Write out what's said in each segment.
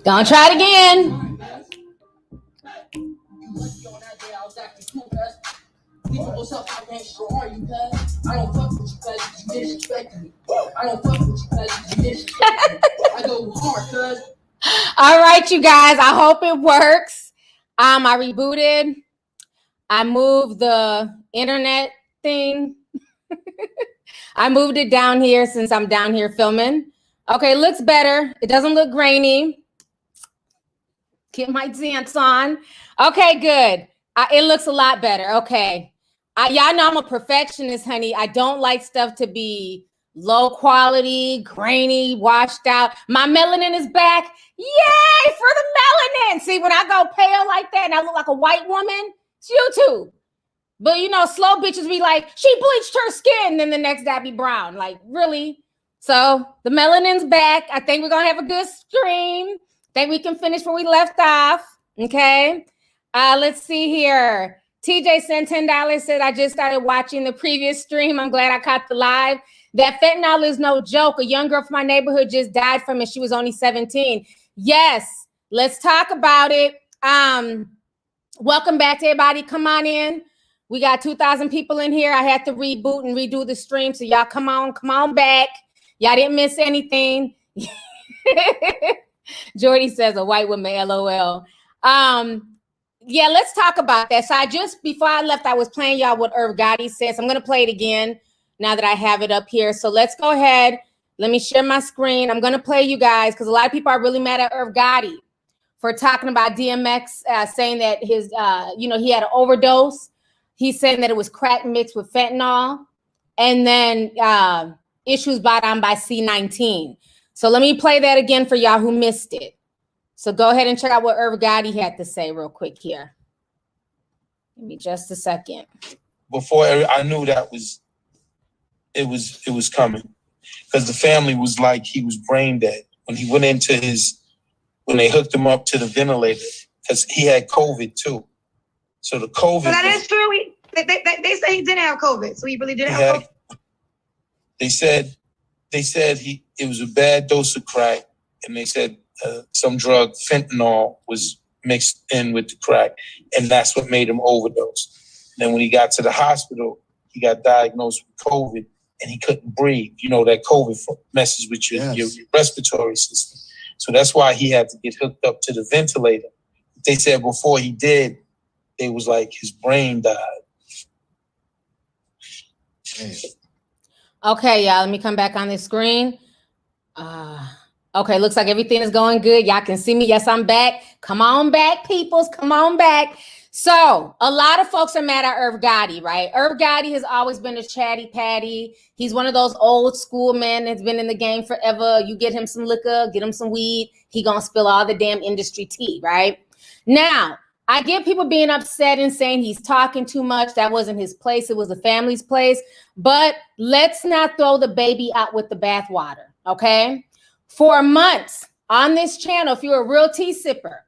Don't try it again. All right, you guys. I hope it works. I rebooted. I moved the internet thing. I moved it down here since I'm down here filming. Okay, it looks better. It doesn't look grainy. Get my dance on. Okay, good. It looks a lot better. Okay. Y'all know I'm a perfectionist, honey. I don't like stuff to be low quality, grainy, washed out. My melanin is back. Yay for the melanin. See, when I go pale like that and I look like a white woman, it's YouTube. But you know, slow bitches be like, she bleached her skin. Then the next day I be brown. Like, really? So the melanin's back. I think we're going to have a good stream. Think we can finish where we left off. Okay. Let's see here. TJ sent $10, said, I just started watching the previous stream. I'm glad I caught the live. That fentanyl is no joke. A young girl from my neighborhood just died from it. She was only 17. Yes. Let's talk about it. Welcome back to everybody. Come on in. We got 2,000 people in here. I had to reboot and redo the stream. So y'all come on back. Y'all didn't miss anything. Jordy says a white woman, LOL. Yeah, let's talk about that. So before I left, I was playing y'all what Irv Gotti says. I'm going to play it again now that I have it up here. So let's go ahead. Let me share my screen. I'm going to play you guys because a lot of people are really mad at Irv Gotti for talking about DMX, saying that his, he had an overdose. He's saying that it was crack mixed with fentanyl, and then issues brought on by C19. So let me play that again for y'all who missed it. So go ahead and check out what Irv Gotti had to say real quick here. Give me just a second. Before I knew that it was coming, because the family was like he was brain dead when he went into when they hooked him up to the ventilator, because he had COVID too. So the COVID. So that is true. They say he didn't have COVID. So he really didn't have COVID. They said it was a bad dose of crack, and they said some drug, fentanyl, was mixed in with the crack, and that's what made him overdose. And then when he got to the hospital, he got diagnosed with COVID, and he couldn't breathe. You know, that COVID messes with your respiratory system. So that's why he had to get hooked up to the ventilator. They said before he did, it was like his brain died. Okay, y'all, let me come back on the screen. Okay, looks like everything is going good. Y'all can see me. Yes, I'm back. Come on back, peoples. Come on back. So a lot of folks are mad at Irv Gotti, right? Irv Gotti has always been a chatty patty. He's one of those old school men that's been in the game forever. You get him some liquor, get him some weed, he gonna spill all the damn industry tea, right? Now, I get people being upset and saying he's talking too much. That wasn't his place. It was the family's place. But let's not throw the baby out with the bathwater, okay? For months on this channel, if you're a real tea sipper,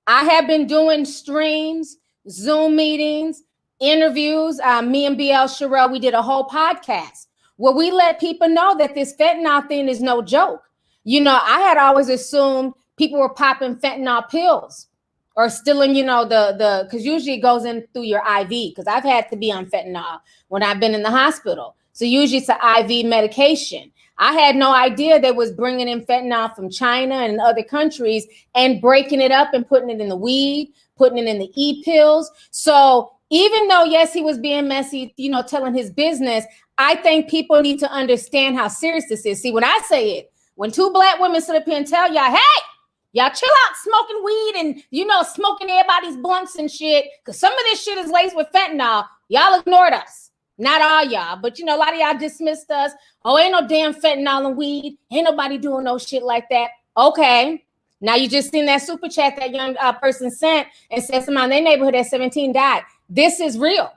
I have been doing streams, Zoom meetings, interviews. Me and BL Sherelle, we did a whole podcast where we let people know that this fentanyl thing is no joke. You know, I had always assumed people were popping fentanyl pills or stealing, because usually it goes in through your IV, because I've had to be on fentanyl when I've been in the hospital. So usually it's an IV medication. I had no idea they was bringing in fentanyl from China and other countries and breaking it up and putting it in the weed, putting it in the e-pills. So even though, yes, he was being messy, telling his business, I think people need to understand how serious this is. See, when I say it, when two Black women sit up here and tell y'all, hey, y'all chill out smoking weed and, smoking everybody's blunts and shit, because some of this shit is laced with fentanyl. Y'all ignored us. Not all y'all, but, a lot of y'all dismissed us. Oh, ain't no damn fentanyl and weed. Ain't nobody doing no shit like that. Okay. Now you just seen that super chat that young person sent and said somebody in their neighborhood at 17 died. This is real.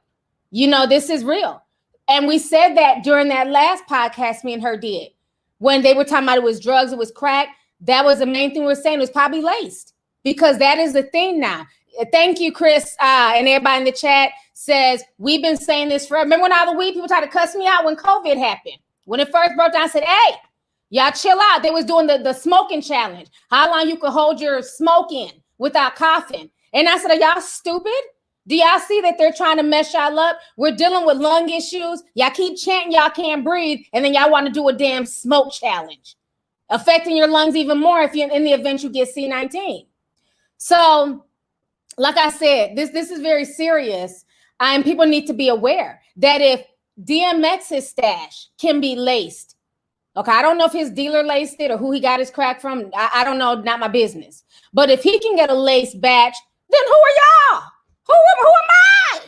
This is real. And we said that during that last podcast me and her did. When they were talking about it was drugs, it was crack. That was the main thing we were saying. It was probably laced, because that is the thing now. Thank you, Chris, and everybody in the chat says, we've been saying this forever. Remember when all the weed people tried to cuss me out when COVID happened? When it first broke down, I said, hey, Y'all chill out. They was doing the smoking challenge. How long you could hold your smoke in without coughing. And I said, are y'all stupid? Do y'all see that they're trying to mess y'all up? We're dealing with lung issues. Y'all keep chanting y'all can't breathe, and then y'all want to do a damn smoke challenge, affecting your lungs even more if you in the event you get C-19. So, like I said, this is very serious, and people need to be aware that if DMX's stash can be laced, okay, I don't know if his dealer laced it or who he got his crack from. I don't know, not my business. But if he can get a laced batch, then who are y'all? Who am I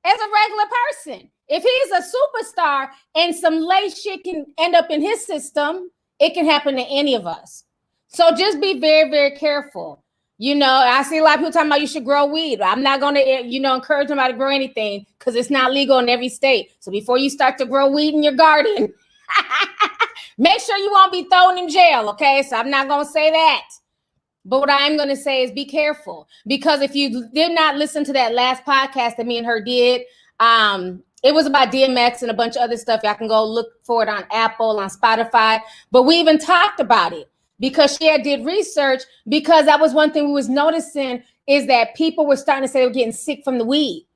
as a regular person? If he's a superstar and some lace shit can end up in his system, it can happen to any of us. So just be very, very careful. You know, I see a lot of people talking about you should grow weed. I'm not going to, encourage them to grow anything because it's not legal in every state. So before you start to grow weed in your garden, make sure you won't be thrown in jail, okay? So I'm not going to say that. But what I am going to say is be careful, because if you did not listen to that last podcast that me and her did, it was about DMX and a bunch of other stuff. Y'all can go look for it on Apple, on Spotify. But we even talked about it because she did research, because that was one thing we was noticing is that people were starting to say they were getting sick from the weed.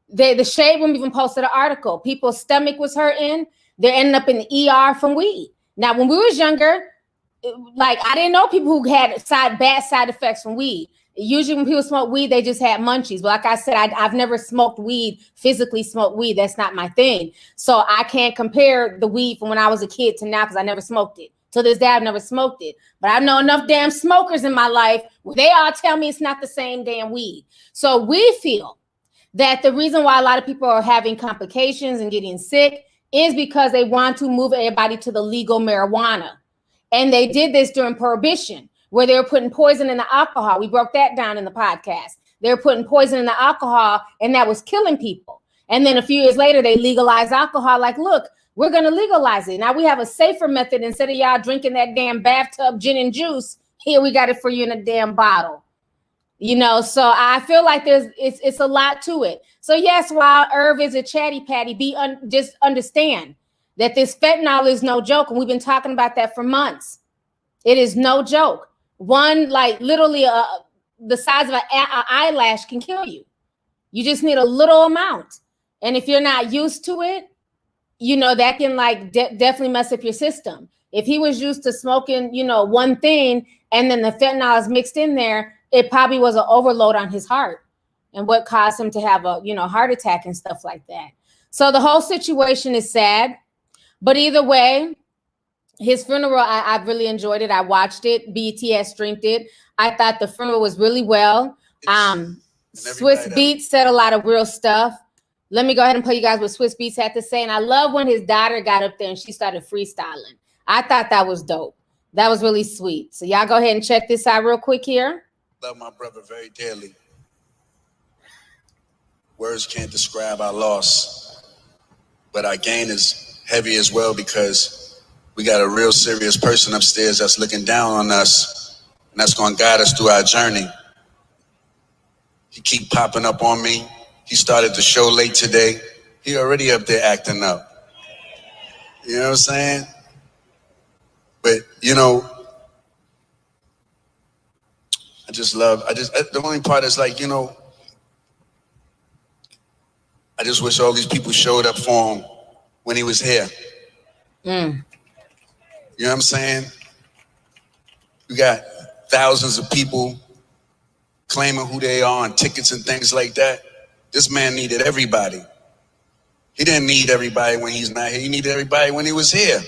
The Shade Room even posted an article. People's stomach was hurting. They're ending up in the ER from weed. Now, when we was younger, like I didn't know people who had bad side effects from weed. Usually when people smoke weed, they just had munchies. But like I said, I've never smoked weed, physically smoked weed. That's not my thing. So I can't compare the weed from when I was a kid to now because I never smoked it. To this day, I've never smoked it. But I know enough damn smokers in my life where they all tell me it's not the same damn weed. So we feel that the reason why a lot of people are having complications and getting sick is because they want to move everybody to the legal marijuana. And they did this during Prohibition, where they were putting poison in the alcohol. We broke that down in the podcast. They were putting poison in the alcohol, and that was killing people. And then a few years later, they legalized alcohol. Like, look, we're going to legalize it. Now we have a safer method. Instead of y'all drinking that damn bathtub gin and juice, here we got it for you in a damn bottle. So I feel like it's a lot to it. So yes, while Irv is a chatty patty, just understand that this fentanyl is no joke. And we've been talking about that for months. It is no joke. One, like literally the size of an eyelash can kill you. You just need a little amount. And if you're not used to it, that can definitely mess up your system. If he was used to smoking, one thing, and then the fentanyl is mixed in there, it probably was an overload on his heart and what caused him to have a, heart attack and stuff like that. So the whole situation is sad. But either way, his funeral, I really enjoyed it. I watched it. BET has streamed it. I thought the funeral was really well. Swiss Beats said a lot of real stuff. Let me go ahead and play you guys what Swiss Beats had to say. And I love when his daughter got up there and she started freestyling. I thought that was dope. That was really sweet. So y'all go ahead and check this out real quick here. Love my brother very dearly. Words can't describe our loss, but our gain is heavy as well, because we got a real serious person upstairs that's looking down on us, and that's going to guide us through our journey. He keep popping up on me. He started the show late today. He already up there acting up. You know what I'm saying? But the only part is like, I just wish all these people showed up for him when he was here. You know what I'm saying? We got thousands of people claiming who they are on tickets and things like that. This man needed everybody. He didn't need everybody when he's not here. He needed everybody when he was here.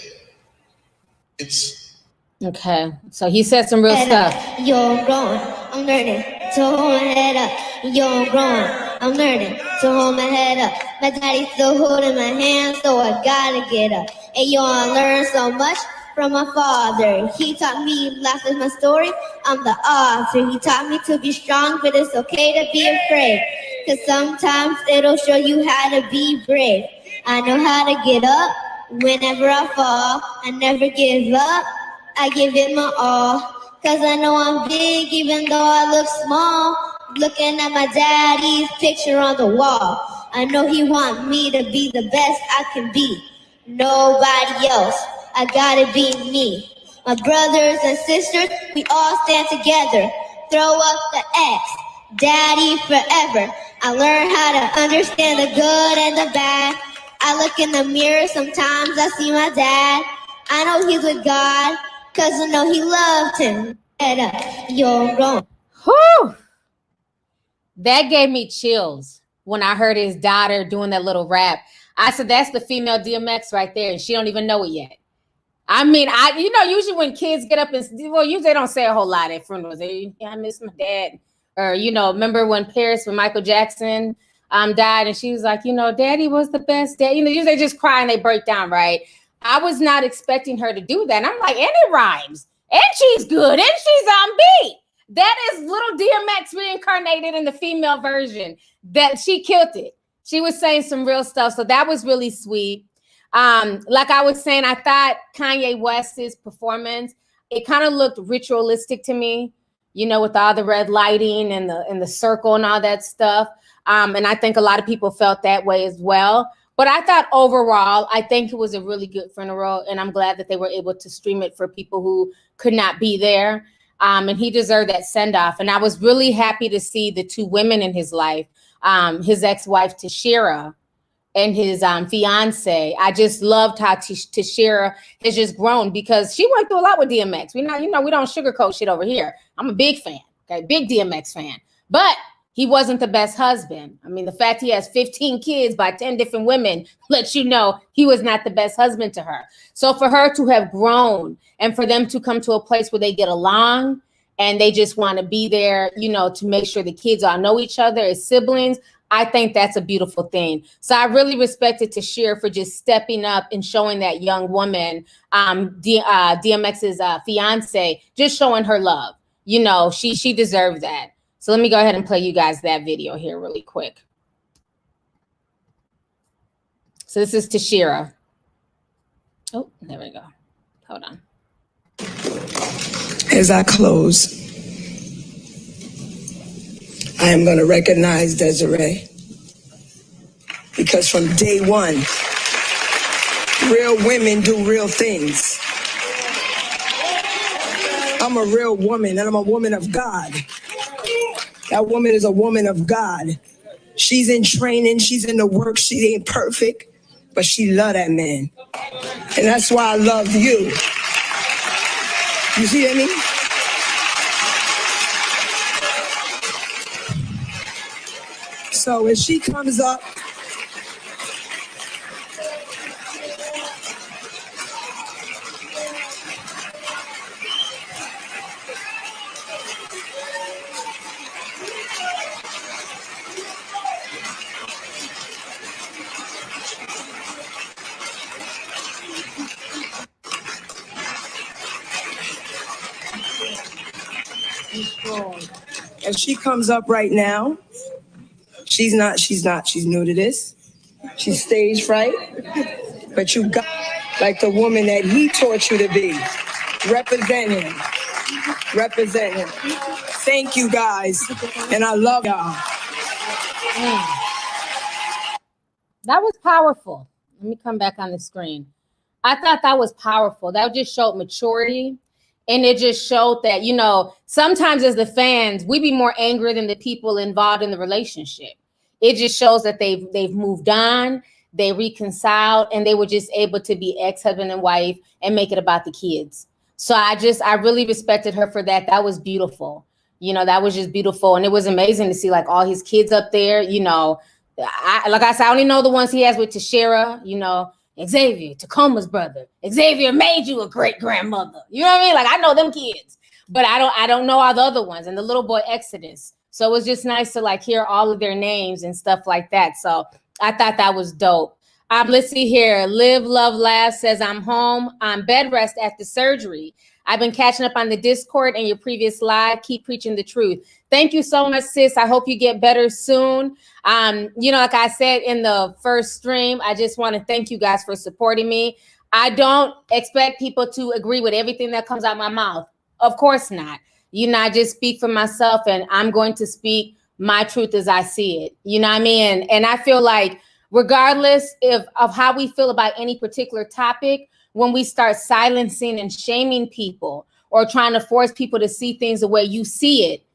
Okay, so he said some real stuff. You're growing, I'm learning to hold my head up. You're growing, I'm learning to hold my head up. My daddy's still holding my hand, so I gotta get up. And I learned so much from my father. He taught me life is my story, I'm the author. He taught me to be strong, but it's okay to be afraid. Cause sometimes it'll show you how to be brave. I know how to get up whenever I fall. I never give up, I give it my all. Cause I know I'm big even though I look small. Looking at my daddy's picture on the wall. I know he want me to be the best I can be. Nobody else, I gotta be me. My brothers and sisters, we all stand together. Throw up the X, daddy forever. I learned how to understand the good and the bad. I look in the mirror, sometimes I see my dad. I know he's with God, cause I know he loved him. Head up, you're wrong. Whew. That gave me chills when I heard his daughter doing that little rap. I said, that's the female DMX right there, and she don't even know it yet. I mean, usually when kids get up and, usually they don't say a whole lot at funerals. I miss my dad. Or, remember when Michael Jackson died, and she was like, daddy was the best dad. Usually they just cry and they break down, right? I was not expecting her to do that. And I'm like, and it rhymes. And she's good. And she's on beat. That is Little DMX reincarnated in the female version. That she killed it. She was saying some real stuff. So that was really sweet. Like I was saying, I thought Kanye West's performance, it kind of looked ritualistic to me, with all the red lighting and the circle and all that stuff. And I think a lot of people felt that way as well. But I thought overall, I think it was a really good funeral, and I'm glad that they were able to stream it for people who could not be there. And he deserved that send-off. And I was really happy to see the two women in his life, his ex-wife Tashira and his fiance. I just loved how Tashira has just grown, because she went through a lot with DMX. We don't sugarcoat shit over here. I'm a big fan, okay, big DMX fan. But he wasn't the best husband. I mean, the fact he has 15 kids by 10 different women lets you know he was not the best husband to her. So for her to have grown and for them to come to a place where they get along and they just want to be there, to make sure the kids all know each other as siblings, I think that's a beautiful thing. So I really respected Tashira for just stepping up and showing that young woman, DMX's fiance, just showing her love. She deserved that. So let me go ahead and play you guys that video here really quick. So this is Tashira. Oh, there we go. Hold on. As I close, I am going to recognize Desiree, because from day one, real women do real things. I'm a real woman, and I'm a woman of God. That woman is a woman of God. She's in training, she's in the work, she ain't perfect, but she love that man. And that's why I love you. You see what I mean? So when she comes up, right now, she's new to this. She's stage fright, but you got like the woman that he taught you to be. Represent him. Thank you guys, and I love y'all. That was powerful. Let me come back on the screen. I thought that was powerful. That just showed maturity. And it just showed that, sometimes as the fans, we be more angry than the people involved in the relationship. It just shows that they've moved on, they reconciled, and they were just able to be ex-husband and wife and make it about the kids. So I really respected her for that. That was beautiful. That was just beautiful. And it was amazing to see like all his kids up there. Like I said, I only know the ones he has with Tashira, Xavier, Tacoma's brother. Xavier made you a great grandmother. You know what I mean? Like I know them kids, but I don't know all the other ones, and the little boy Exodus. So it was just nice to like hear all of their names and stuff like that. So I thought that was dope. Let's see here. Live, Love, Laugh says, I'm home on bed rest after surgery. I've been catching up on the Discord and your previous live. Keep preaching the truth. Thank you so much, sis. I hope you get better soon. Like I said in the first stream, I just want to thank you guys for supporting me. I don't expect people to agree with everything that comes out of my mouth. Of course not. I just speak for myself, and I'm going to speak my truth as I see it. You know what I mean? And I feel like regardless of how we feel about any particular topic, when we start silencing and shaming people or trying to force people to see things the way you see it,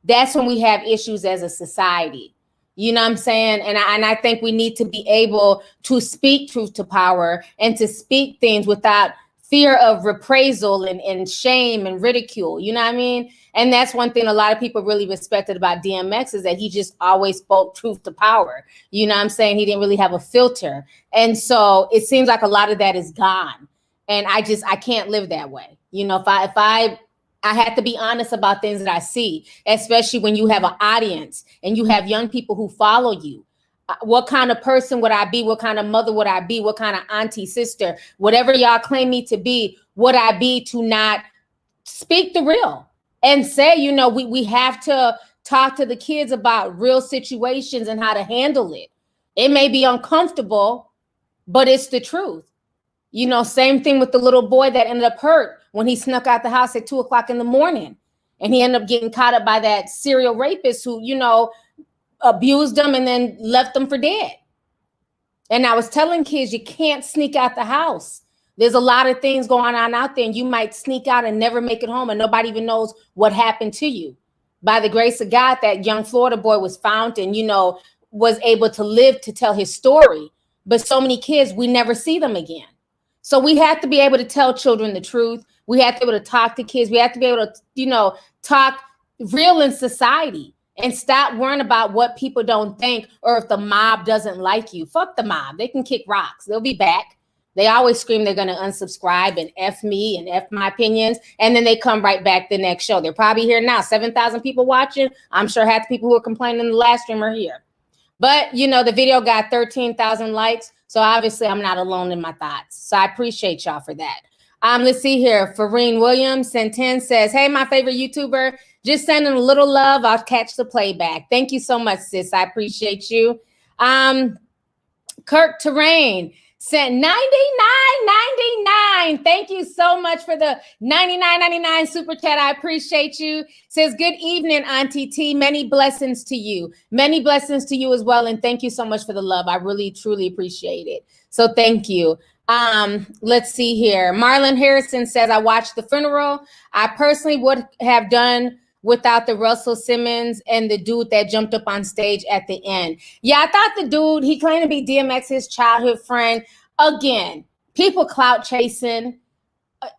that's when we have issues as a society. You know what I'm saying? And I think we need to be able to speak truth to power and to speak things without fear of reprisal and shame and ridicule. You know what I mean? And that's one thing a lot of people really respected about DMX is that he just always spoke truth to power. You know what I'm saying? He didn't really have a filter. And so it seems like a lot of that is gone. And I can't live that way. You know, if I have to be honest about things that I see, especially when you have an audience and you have young people who follow you. What kind of person would I be? What kind of mother would I be? What kind of auntie, sister, whatever y'all claim me to be, would I be to not speak the real and say, you know, we have to talk to the kids about real situations and how to handle it. It may be uncomfortable, but it's the truth. You know, same thing with the little boy that ended up hurt when he snuck out the house at 2:00 in the morning and he ended up getting caught up by that serial rapist who, you know, abused them and then left them for dead. And I was telling kids, you can't sneak out the house. There's a lot of things going on out there and you might sneak out and never make it home and nobody even knows what happened to you. By the grace of God, that young Florida boy was found and, you know, was able to live to tell his story. But so many kids, we never see them again. So we have to be able to tell children the truth. We have to be able to talk to kids. We have to be able to, you know, talk real in society and stop worrying about what people don't think or if the mob doesn't like you. Fuck the mob. They can kick rocks. They'll be back. They always scream they're going to unsubscribe and F me and F my opinions. And then they come right back the next show. They're probably here now. 7,000 people watching. I'm sure half the people who are complaining in the last stream are here. But, you know, the video got 13,000 likes. So obviously I'm not alone in my thoughts. So I appreciate y'all for that. Let's see here. Fareen Williams sent 10 says, hey, my favorite YouTuber, just sending a little love. I'll catch the playback. Thank you so much, sis. I appreciate you. Kirk Terrain sent 99.99. Thank you so much for the 99.99 super chat. I appreciate you. Says, good evening, Auntie T. Many blessings to you. Many blessings to you as well. And thank you so much for the love. I really, truly appreciate it. So thank you. Let's see here. Marlon Harrison says, I watched the funeral. I personally would have done without the Russell Simmons and the dude that jumped up on stage at the end. Yeah, I thought the dude, he claimed to be DMX's childhood friend. Again, people clout chasing.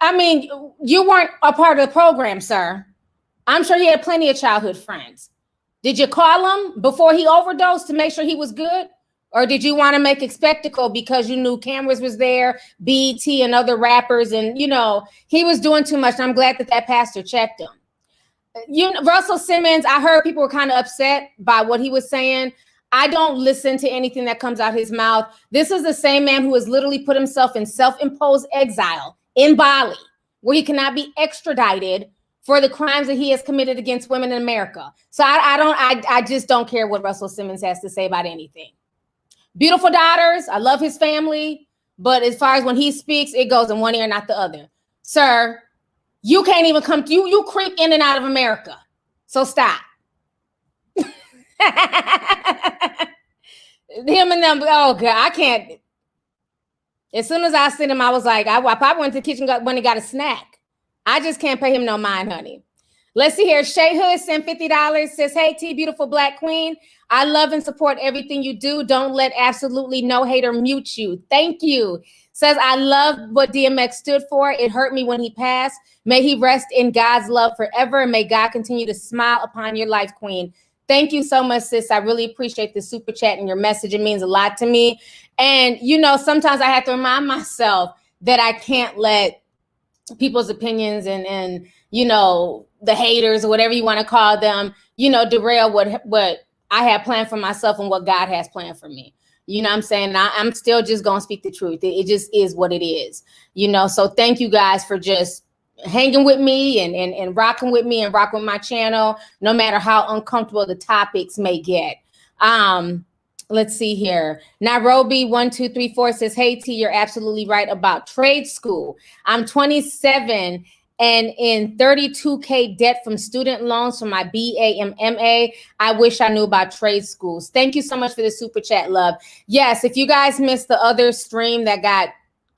I mean, you weren't a part of the program, sir. I'm sure he had plenty of childhood friends. Did you call him before he overdosed to make sure he was good? Or did you want to make a spectacle because you knew cameras was there, BET and other rappers, and, you know, he was doing too much. And I'm glad that that pastor checked him. Russell Simmons, I heard people were kind of upset by what he was saying. I don't listen to anything that comes out his mouth. This is the same man who has literally put himself in self-imposed exile in Bali, where he cannot be extradited for the crimes that he has committed against women in America. So I just don't care what Russell Simmons has to say about anything. Beautiful daughters. I love his family. But as far as when he speaks, it goes in one ear, not the other. Sir, you can't even come, you creep in and out of America. So stop. Him and them, oh God, I can't. As soon as I seen him, I was like, I probably went to the kitchen when he got a snack. I just can't pay him no mind, honey. Let's see here. Shay Hood sent $50, says, hey, T, beautiful black queen. I love and support everything you do. Don't let absolutely no hater mute you. Thank you. Says, I love what DMX stood for. It hurt me when he passed. May he rest in God's love forever. And may God continue to smile upon your life, queen. Thank you so much, sis. I really appreciate the super chat and your message. It means a lot to me. And, you know, sometimes I have to remind myself that I can't let people's opinions and you know, the haters or whatever you want to call them, you know, derail what I have planned for myself and what God has planned for me. You know what I'm saying? I'm still just going to speak the truth. It just is what it is, you know? So thank you guys for just hanging with me and rocking with me and rocking with my channel, no matter how uncomfortable the topics may get. Let's see here. Nairobi 1234 says, hey T, you're absolutely right about trade school. I'm 27 and in 32K debt from student loans for my BA and MA. I wish I knew about trade schools. Thank you so much for the super chat, love. Yes, if you guys missed the other stream that got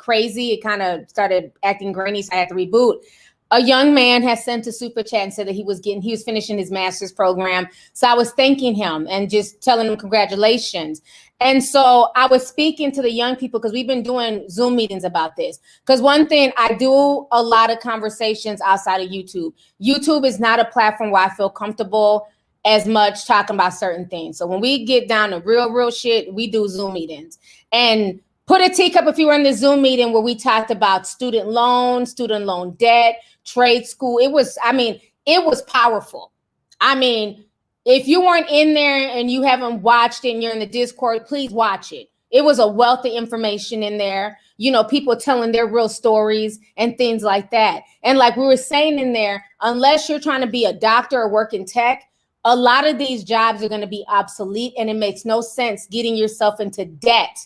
crazy. It kind of started acting grainy, so I had to reboot. A young man has sent a super chat and said that he was finishing his master's program. So I was thanking him and just telling him congratulations. And so I was speaking to the young people because we've been doing Zoom meetings about this. Because one thing, I do a lot of conversations outside of YouTube. YouTube is not a platform where I feel comfortable as much talking about certain things. So when we get down to real shit, we do Zoom meetings. And put a teacup if you were in the Zoom meeting where we talked about student loan debt, trade school. It was powerful. I mean, if you weren't in there and you haven't watched it and you're in the Discord, please watch it. It was a wealth of information in there. You know, people telling their real stories and things like that. And like we were saying in there, unless you're trying to be a doctor or work in tech, a lot of these jobs are going to be obsolete, and it makes no sense getting yourself into debt,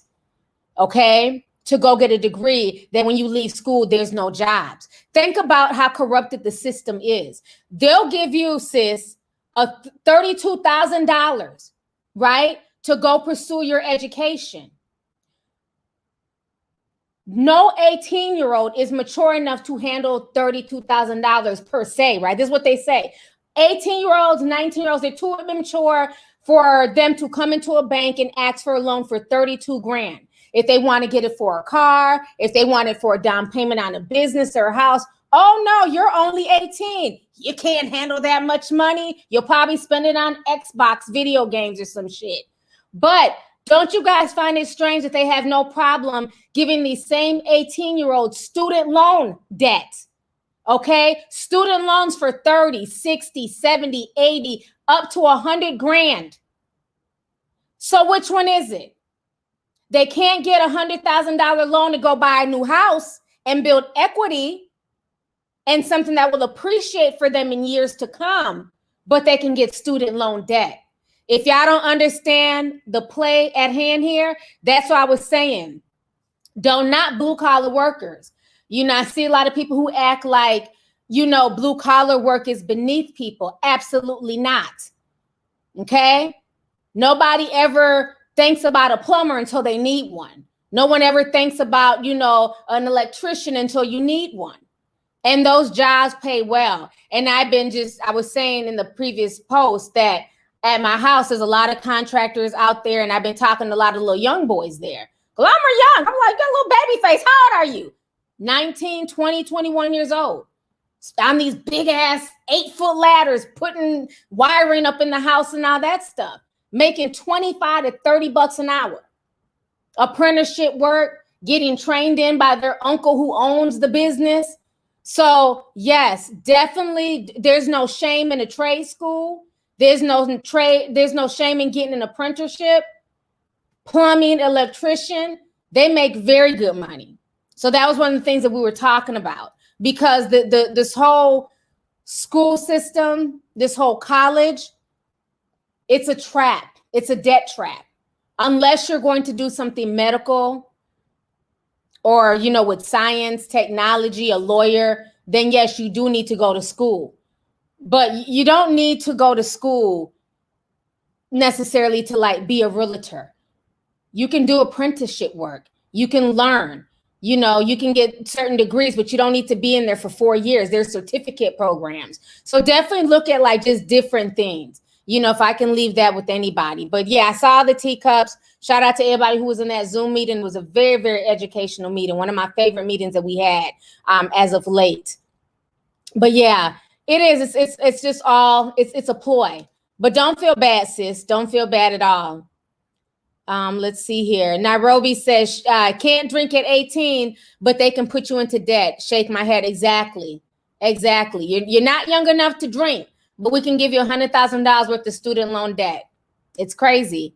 okay, to go get a degree. Then when you leave school, there's no jobs. Think about how corrupted the system is. They'll give you, sis, a $32,000, right, to go pursue your education. No 18-year-old is mature enough to handle $32,000 per se, right? This is what they say. 18-year-olds, 19-year-olds, they're too immature for them to come into a bank and ask for a loan for 32 grand. If they want to get it for a car, if they want it for a down payment on a business or a house, oh no, you're only 18. You can't handle that much money. You'll probably spend it on Xbox video games or some shit. But don't you guys find it strange that they have no problem giving these same 18-year-olds student loan debt? Okay, student loans for 30, 60, 70, 80, up to 100 grand. So which one is it? They can't get $100,000 loan to go buy a new house and build equity and something that will appreciate for them in years to come, but they can get student loan debt. If y'all don't understand the play at hand here, that's what I was saying. Don't knock blue collar workers. You know, I see a lot of people who act like, you know, blue collar work is beneath people. Absolutely not. Okay? Nobody ever thinks about a plumber until they need one. No one ever thinks about, you know, an electrician until you need one. And those jobs pay well. And I was saying in the previous post that at my house, there's a lot of contractors out there, and I've been talking to a lot of little young boys there. Well, I'm young. I'm like, got a little baby face. How old are you? 19, 20, 21 years old. On these big ass 8-foot ladders, putting wiring up in the house and all that stuff, making 25 to 30 bucks an hour. Apprenticeship work, getting trained in by their uncle who owns the business. So yes, definitely there's no shame in a trade school. There's no shame in getting an apprenticeship. Plumbing, electrician, they make very good money. So that was one of the things that we were talking about, because this whole school system, this whole college, it's a trap. It's a debt trap. Unless you're going to do something medical or, you know, with science, technology, a lawyer, then yes, you do need to go to school. But you don't need to go to school necessarily to like be a realtor. You can do apprenticeship work. You can learn, you know, you can get certain degrees, but you don't need to be in there for 4 years. There's certificate programs. So definitely look at like just different things, you know, if I can leave that with anybody. But yeah, I saw the teacups. Shout out to everybody who was in that Zoom meeting. It was a very, very educational meeting. One of my favorite meetings that we had as of late. But yeah, it is. It's just all, it's a ploy. But don't feel bad, sis. Don't feel bad at all. Let's see here. Nairobi says, can't drink at 18, but they can put you into debt. Shake my head. Exactly. You're not young enough to drink, but we can give you $100,000 worth of student loan debt. It's crazy.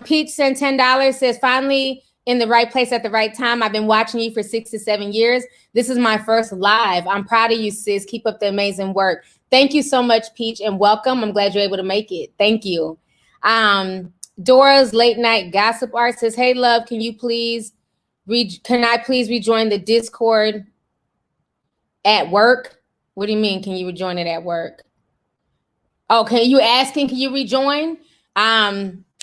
Peach sent $10, says, finally in the right place at the right time. I've been watching you for 6 to 7 years. This is my first live. I'm proud of you, sis. Keep up the amazing work. Thank you so much, Peach, and welcome. I'm glad you're able to make it. Thank you. Dora's late night gossip art says, hey, love, can I please rejoin the Discord at work? What do you mean? Can you rejoin it at work? Oh, can you rejoin?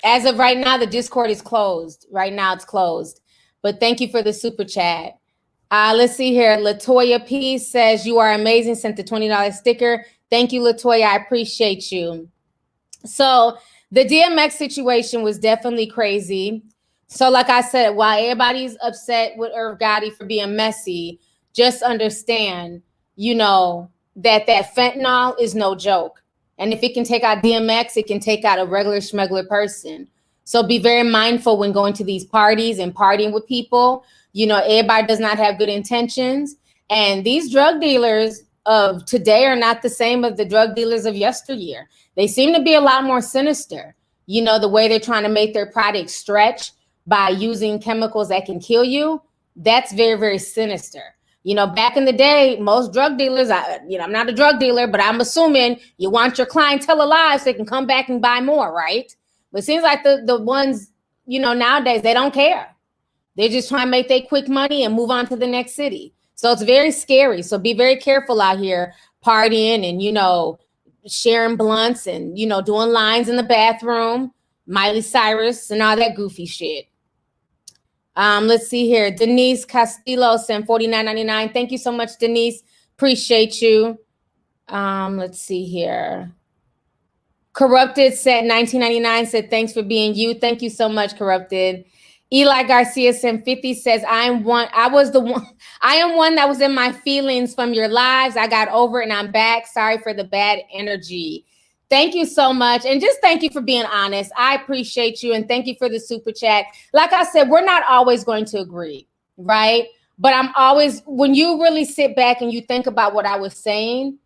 As of right now, the Discord is closed. Right now it's closed. But thank you for the super chat. Let's see here. Latoya P says, you are amazing. Sent the $20 sticker. Thank you, Latoya. I appreciate you. So the DMX situation was definitely crazy. So like I said, while everybody's upset with Irv Gotti for being messy, just understand, that fentanyl is no joke. And if it can take out DMX, it can take out a regular schmegular person. So be very mindful when going to these parties and partying with people. Everybody does not have good intentions. And these drug dealers of today are not the same as the drug dealers of yesteryear. They seem to be a lot more sinister. The way they're trying to make their product stretch by using chemicals that can kill you, that's very, very sinister. Back in the day, most drug dealers, I'm not a drug dealer, but I'm assuming you want your clientele alive so they can come back and buy more, right? But it seems like the ones, nowadays, they don't care. They're just trying to make their quick money and move on to the next city. So it's very scary. So be very careful out here partying and, sharing blunts and, doing lines in the bathroom, Miley Cyrus and all that goofy shit. Let's see here. Denise Castillo sent $49.99. Thank you so much, Denise. Appreciate you. Let's see here. Corrupted sent $19.99, said thanks for being you. Thank you so much, Corrupted. Eli Garcia sent 50, says I am one that was in my feelings from your lives. I got over it and I'm back. Sorry for the bad energy. Thank you so much. And just thank you for being honest. I appreciate you. And thank you for the super chat. Like I said, we're not always going to agree, right? But when you really sit back and you think about what I was saying,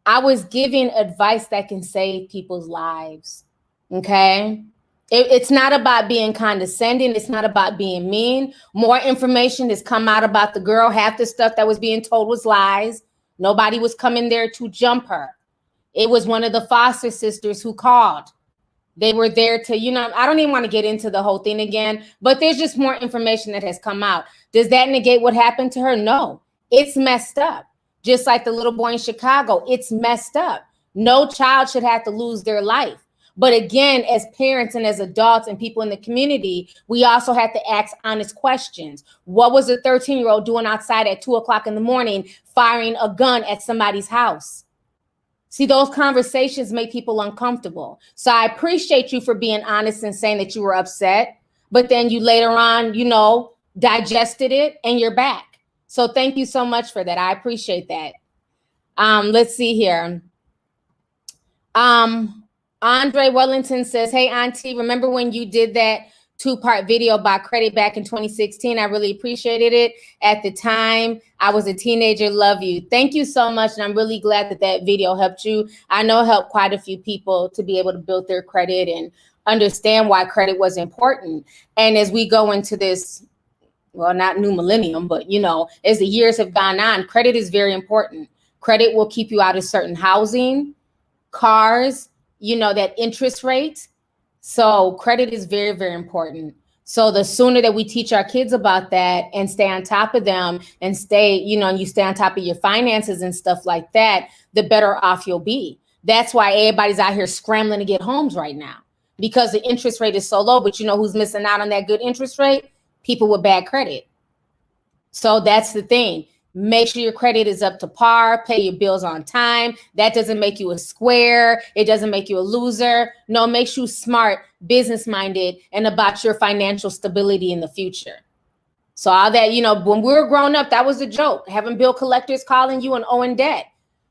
I was giving advice that can save people's lives. Okay. It's not about being condescending. It's not about being mean. More information has come out about the girl. Half the stuff that was being told was lies. Nobody was coming there to jump her. It was one of the foster sisters who called. They were there to, I don't even want to get into the whole thing again, but there's just more information that has come out. Does that negate what happened to her? No, it's messed up. Just like the little boy in Chicago, it's messed up. No child should have to lose their life. But again, as parents and as adults and people in the community, we also have to ask honest questions. What was a 13-year-old doing outside at 2:00 in the morning, firing a gun at somebody's house? See, those conversations make people uncomfortable. So I appreciate you for being honest and saying that you were upset, but then you later on, digested it and you're back. So thank you so much for that. I appreciate that. Let's see here. Andre Wellington says, hey, Auntie, remember when you did that 2-part video about credit back in 2016? I really appreciated it. At the time, I was a teenager. Love you. Thank you so much. And I'm really glad that video helped you. I know it helped quite a few people to be able to build their credit and understand why credit was important. And as we go into this, well, not new millennium, but, as the years have gone on, credit is very important. Credit will keep you out of certain housing, cars, that interest rate. So credit is very, very important. So the sooner that we teach our kids about that and stay on top of them and stay, and you stay on top of your finances and stuff like that, the better off you'll be. That's why everybody's out here scrambling to get homes right now, because the interest rate is so low. But who's missing out on that good interest rate? People with bad credit. So that's the thing. Make sure your credit is up to par, pay your bills on time. That doesn't make you a square. It doesn't make you a loser. No, it makes you smart, business-minded, and about your financial stability in the future. So all that, when we were growing up, that was a joke. Having bill collectors calling you and owing debt.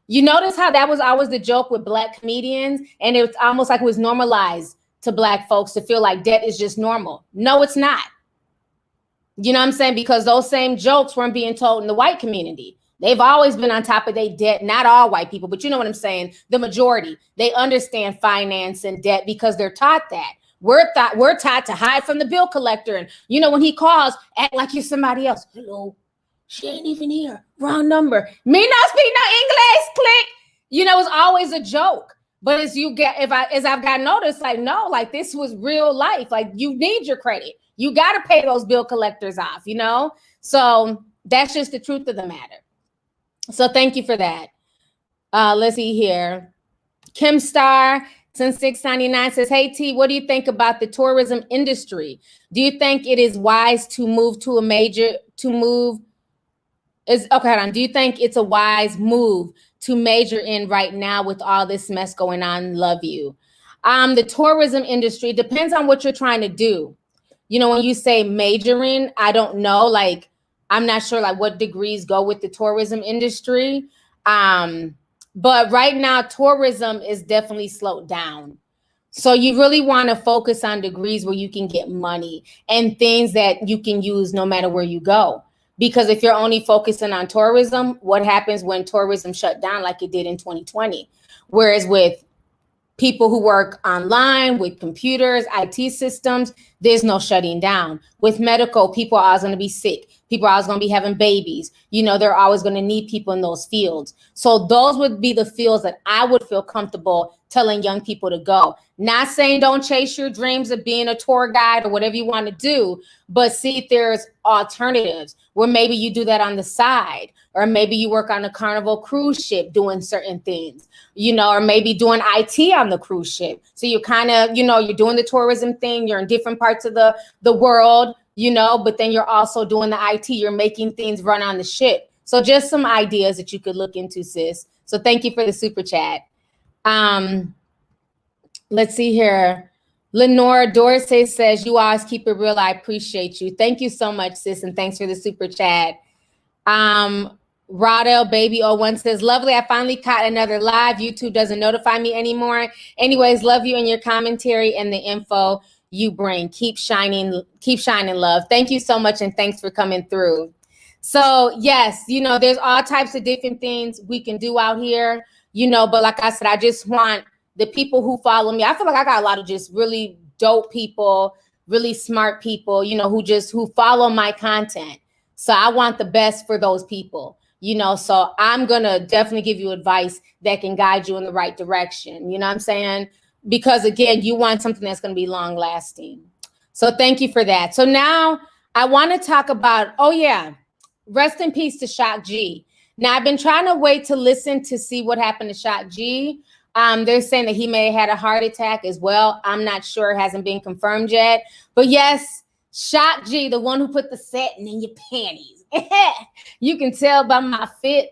You notice how that was always the joke with Black comedians? And it was almost like it was normalized to Black folks to feel like debt is just normal. No, it's not. You know what I'm saying? Because those same jokes weren't being told in the white community. They've always been on top of their debt. Not all white people, but you know what I'm saying? The majority. They understand finance and debt because they're taught that. We're taught to hide from the bill collector. And, when he calls, act like you're somebody else. Hello, she ain't even here. Wrong number. Me not speak no English. Click. It's always a joke. But as I've got noticed, this was real life. Like, you need your credit. You got to pay those bill collectors off, So that's just the truth of the matter. So thank you for that. Let's see here. Kim Star Since 699 says, hey T, what do you think about the tourism industry? Do you think it is wise to move to a major, do you think it's a wise move to major in right now with all this mess going on? Love you. The tourism industry depends on what you're trying to do. You know, when you say majoring, I don't know, like, I'm not sure like what degrees go with the tourism industry. But right now, tourism is definitely slowed down. So you really want to focus on degrees where you can get money and things that you can use no matter where you go. Because if you're only focusing on tourism, what happens when tourism shut down like it did in 2020? Whereas with people who work online with computers, IT systems, there's no shutting down. With medical, people are always going to be sick. People are always going to be having babies. You know, they're always going to need people in those fields. So those would be the fields that I would feel comfortable telling young people to go. Not saying don't chase your dreams of being a tour guide or whatever you want to do, but see if there's alternatives where maybe you do that on the side, or maybe you work on a Carnival cruise ship doing certain things, you know, or maybe doing IT on the cruise ship. So you're kind of, you know, you're doing the tourism thing, you're in different parts of the world, you know, but then you're also doing the IT, you're making things run on the ship. So just some ideas that you could look into, sis. So thank you for the super chat. Let's see here. Lenore Dorsey says, you always keep it real. I appreciate you. Thank you so much, sis. And thanks for the super chat. Rodell Baby 01 says, lovely. I finally caught another live. YouTube doesn't notify me anymore. Anyways, love you and your commentary and the info you bring. Keep shining, love. Thank you so much. And thanks for coming through. So yes, you know, there's all types of different things we can do out here, you know, but like I said, I just want the people who follow me. I feel like I got a lot of just really dope people, really smart people, you know, who follow my content. So I want the best for those people, you know, so I'm going to definitely give you advice that can guide you in the right direction. You know what I'm saying? Because again, you want something that's going to be long lasting. So thank you for that. So now I want to talk about, oh yeah, rest in peace to Shock G. Now I've been trying to wait to listen to see what happened to Shock G. They're saying that he may have had a heart attack as well. I'm not sure. It hasn't been confirmed yet. But yes, Shock G, the one who put the satin in your panties. You can tell by my fit.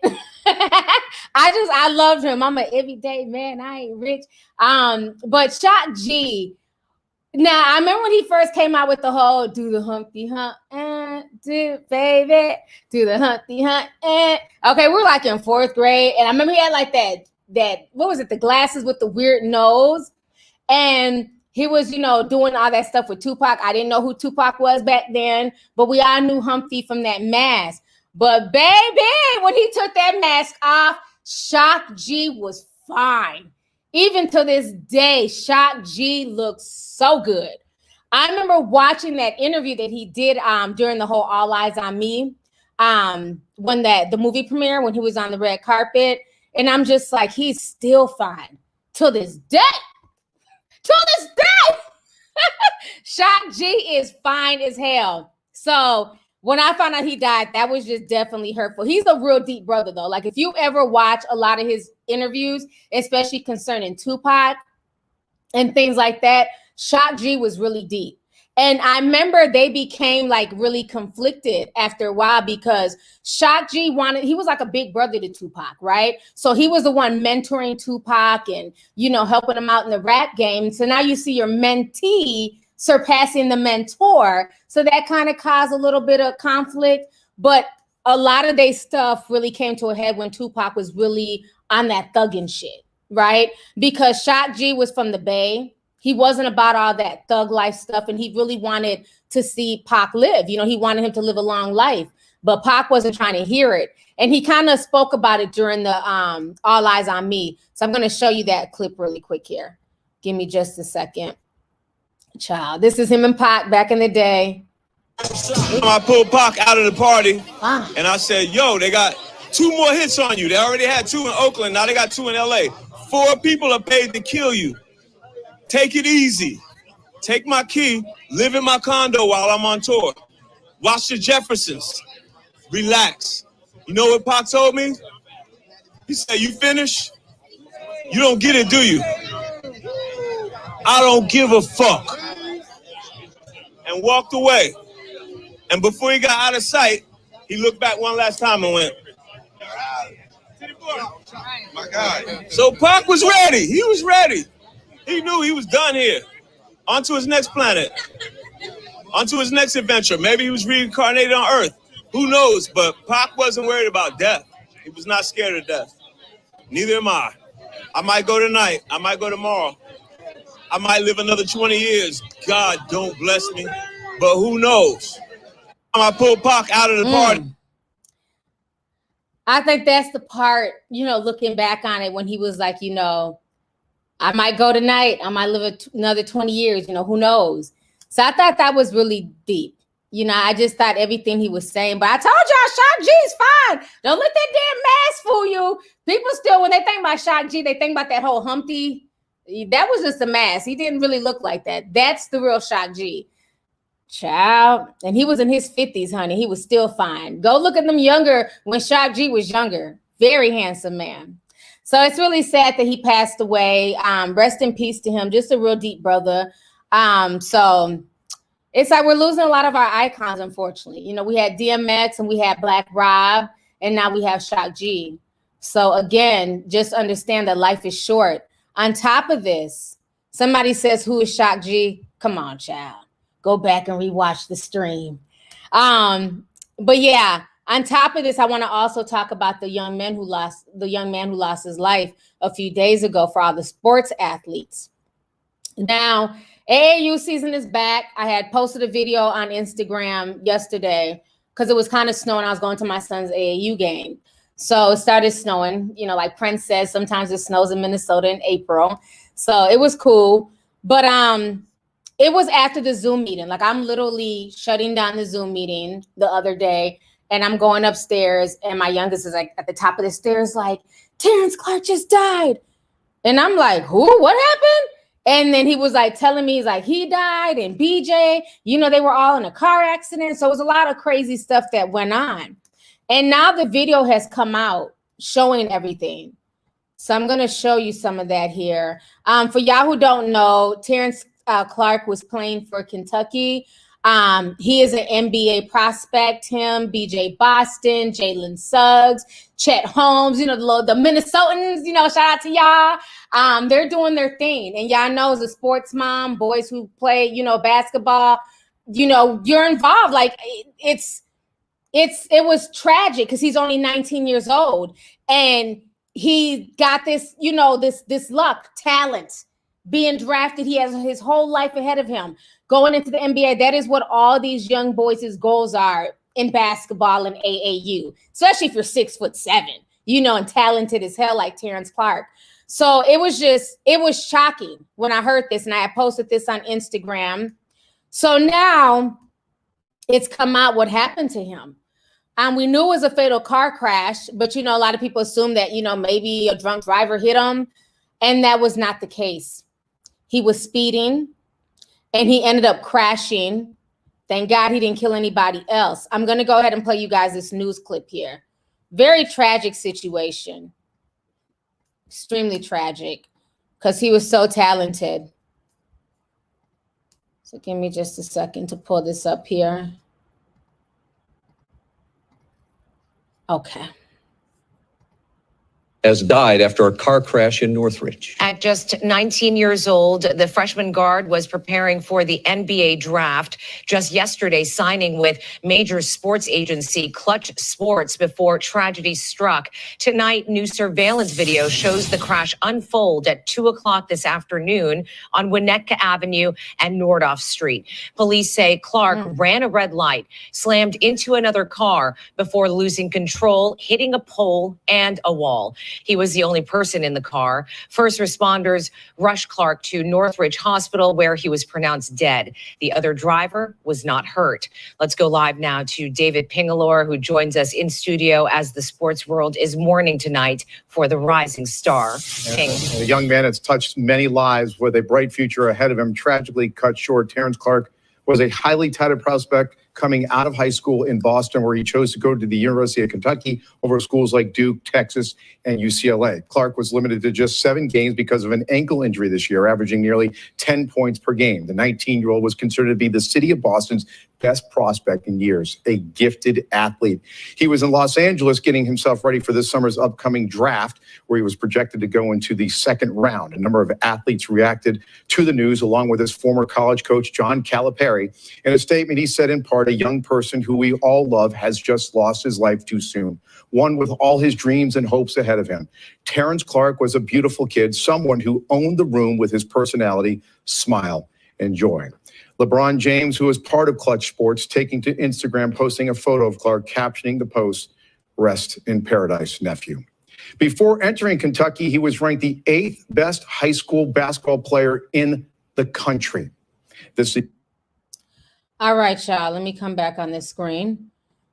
I loved him. I'm an everyday man. I ain't rich. But Shock G, now I remember when he first came out with the whole do the Humpty Hump and do baby, do the Humpty Hump and okay, we're like in 4th grade. And I remember he had like that what was it, the glasses with the weird nose, and he was, you know, doing all that stuff with Tupac. I didn't know who Tupac was back then, but we all knew Humpty from that mask. But baby, when he took that mask off, Shock G was fine. Even to this day, Shock G looks so good. I remember watching that interview that he did during the whole All Eyes on Me, when the movie premiere, when he was on the red carpet. And I'm just like, he's still fine to this day. To this day. Shock G is fine as hell. So when I found out he died, that was just definitely hurtful. He's a real deep brother, though. Like, if you ever watch a lot of his interviews, especially concerning Tupac and things like that, Shock G was really deep. And I remember they became like really conflicted after a while because Shock G he was like a big brother to Tupac, right? So he was the one mentoring Tupac and, you know, helping him out in the rap game. So now you see your mentee surpassing the mentor. So that kind of caused a little bit of conflict. But a lot of their stuff really came to a head when Tupac was really on that thugging shit, right? Because Shock G was from the Bay. He wasn't about all that thug life stuff, and he really wanted to see Pac live. You know, he wanted him to live a long life, but Pac wasn't trying to hear it. And he kind of spoke about it during the All Eyes on Me. So I'm going to show you that clip really quick here. Give me just a second. Child, this is him and Pac back in the day. I pulled Pac out of the party, and I said, yo, they got 2 more hits on you. They already had 2 in Oakland. Now they got 2 in LA. 4 people are paid to kill you. Take it easy. Take my key, live in my condo while I'm on tour. Watch the Jeffersons. Relax. You know what Pac told me? He said, you finished? You don't get it, do you? I don't give a fuck. And walked away. And before he got out of sight, he looked back one last time and went, my God. So Pac was ready. He was ready. He knew he was done here. On to his next planet. On to his next adventure. Maybe he was reincarnated on Earth. Who knows? But Pac wasn't worried about death. He was not scared of death. Neither am I. I might go tonight. I might go tomorrow. I might live another 20 years. God don't bless me. But who knows? I pull Pac out of the party. I think that's the part, you know, looking back on it when he was like, you know, I might go tonight. I might live another 20 years. You know, who knows? So I thought that was really deep. You know, I just thought everything he was saying. But I told y'all, Shock G's fine. Don't let that damn mask fool you. People still, when they think about Shock G, they think about that whole Humpty. That was just a mask. He didn't really look like that. That's the real Shock G. Child. And he was in his 50s, honey. He was still fine. Go look at them younger when Shock G was younger. Very handsome man. So it's really sad that he passed away. Rest in peace to him. Just a real deep brother. So it's like we're losing a lot of our icons, unfortunately. You know, we had DMX and we had Black Rob, and now we have Shock G. So again, just understand that life is short. On top of this, somebody says, who is Shock G? Come on, child. Go back and rewatch the stream. But yeah, on top of this, I want to also talk about the young man who lost his life a few days ago for all the sports athletes. Now, AAU season is back. I had posted a video on Instagram yesterday because it was kind of snowing. I was going to my son's AAU game. So it started snowing. You know, like Prince says, sometimes it snows in Minnesota in April. So it was cool. But it was after the Zoom meeting. Like I'm literally shutting down the Zoom meeting the other day and I'm going upstairs and my youngest is like at the top of the stairs like, Terrence Clarke just died. And I'm like, who? What happened? And then he was like telling me, he's like, he died and BJ, you know, they were all in a car accident. So it was a lot of crazy stuff that went on. And now the video has come out showing everything. So I'm going to show you some of that here. For y'all who don't know, Terrence Clarke was playing for Kentucky. He is an NBA prospect. Him, BJ Boston, Jalen Suggs, Chet Holmes, you know, the Minnesotans, you know, shout out to y'all. They're doing their thing. And y'all know as a sports mom, boys who play, you know, basketball, you know, you're involved. Like it was tragic because he's only 19 years old and he got this, you know, this luck, talent, being drafted. He has his whole life ahead of him going into the NBA. That is what all these young boys' goals are in basketball and AAU, especially if you're 6'7", you know, and talented as hell like Terrence Clarke. So it was shocking when I heard this and I posted this on Instagram. So now it's come out what happened to him. We knew it was a fatal car crash, but, you know, a lot of people assume that, you know, maybe a drunk driver hit him. And that was not the case. He was speeding and he ended up crashing. Thank God he didn't kill anybody else. I'm going to go ahead and play you guys this news clip here. Very tragic situation. Extremely tragic because he was so talented. So give me just a second to pull this up here. Okay. Has died after a car crash in Northridge. At just 19 years old, the freshman guard was preparing for the NBA draft just yesterday, signing with major sports agency Clutch Sports before tragedy struck. Tonight, new surveillance video shows the crash unfold at 2 o'clock this afternoon on Winnetka Avenue and Nordhoff Street. Police say Clarke ran a red light, slammed into another car before losing control, hitting a pole and a wall. He was the only person in the car. First responders rushed Clarke to Northridge Hospital, where he was pronounced dead. The other driver was not hurt. Let's go live now to David Pingalore, who joins us in studio as the sports world is mourning tonight for the rising star. Ping. A young man that's touched many lives with a bright future ahead of him, tragically cut short. Terrence Clarke was a highly touted prospect coming out of high school in Boston, where he chose to go to the University of Kentucky over schools like Duke, Texas, and UCLA. Clarke was limited to just 7 games because of an ankle injury this year, averaging nearly 10 points per game. The 19-year-old was considered to be the city of Boston's best prospect in years, a gifted athlete. He was in Los Angeles getting himself ready for this summer's upcoming draft, where he was projected to go into the second round. A number of athletes reacted to the news, along with his former college coach, John Calipari. In a statement, he said, in part, a young person who we all love has just lost his life too soon, one with all his dreams and hopes ahead of him. Terrence Clarke was a beautiful kid, someone who owned the room with his personality, smile, and joy. LeBron James, who was part of Clutch Sports, taking to Instagram, posting a photo of Clarke, captioning the post, "Rest in paradise, nephew." Before entering Kentucky, he was ranked the 8th best high school basketball player in the country. All right, y'all, let me come back on this screen.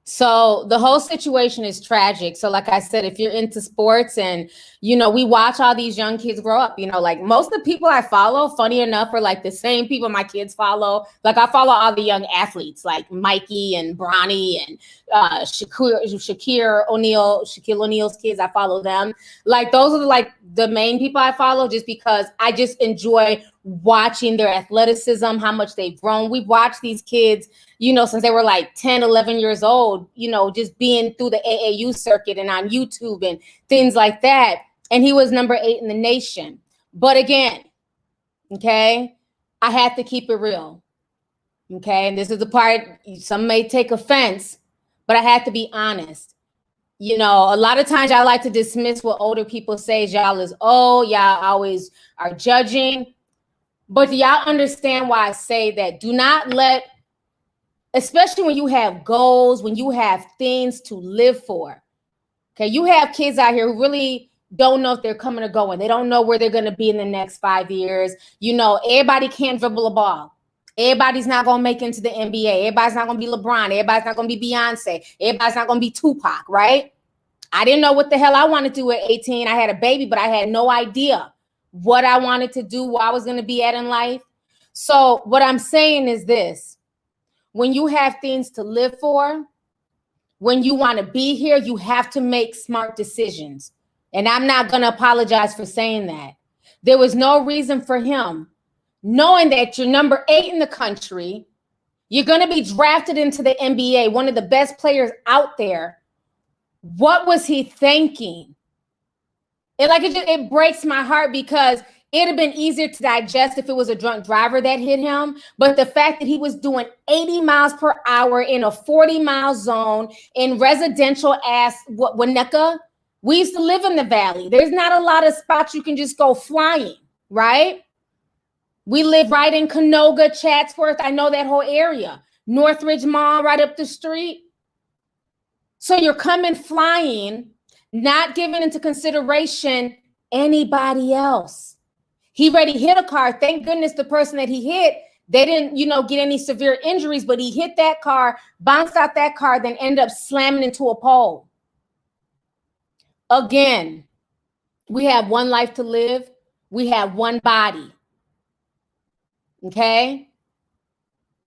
So the whole situation is tragic. So like I said, if you're into sports and, you know, we watch all these young kids grow up, you know, like most of the people I follow, funny enough, are like the same people my kids follow. Like I follow all the young athletes like Mikey and Bronny and Shaquille O'Neal's kids. I follow them. Like those are like the main people I follow, just because I just enjoy watching their athleticism, how much they've grown. We've watched these kids, you know, since they were like 10, 11 years old, you know, just being through the AAU circuit and on YouTube and things like that. And he was number 8 in the nation. But again, okay, I have to keep it real. Okay, and this is the part some may take offense, but I have to be honest. You know, a lot of times I like to dismiss what older people say. Y'all is, oh, y'all always are judging. But do y'all understand why I say that? Do not let, especially when you have goals, when you have things to live for. Okay, you have kids out here who really don't know if they're coming or going. They don't know where they're going to be in the next 5 years. You know, everybody can't dribble a ball. Everybody's not going to make it into the NBA. Everybody's not going to be LeBron. Everybody's not going to be Beyonce. Everybody's not going to be Tupac, right? I didn't know what the hell I wanted to do at 18. I had a baby, but I had no idea what I wanted to do, where I was going to be at in life. So what I'm saying is this: when you have things to live for, when you want to be here, you have to make smart decisions. And I'm not going to apologize for saying that. There was no reason for him, knowing that you're number 8 in the country, you're going to be drafted into the NBA, one of the best players out there. What was he thinking? It breaks my heart, because it'd have been easier to digest if it was a drunk driver that hit him. But the fact that he was doing 80 miles per hour in a 40-mile zone in residential Winnetka. We used to live in the valley. There's not a lot of spots you can just go flying, right? We live right in Canoga, Chatsworth. I know that whole area. Northridge Mall right up the street. So you're coming flying, not giving into consideration anybody else. He already hit a car. Thank goodness the person that he hit, they didn't, get any severe injuries, but he hit that car, bounced out that car, then ended up slamming into a pole. Again, we have one life to live. We have one body. Okay?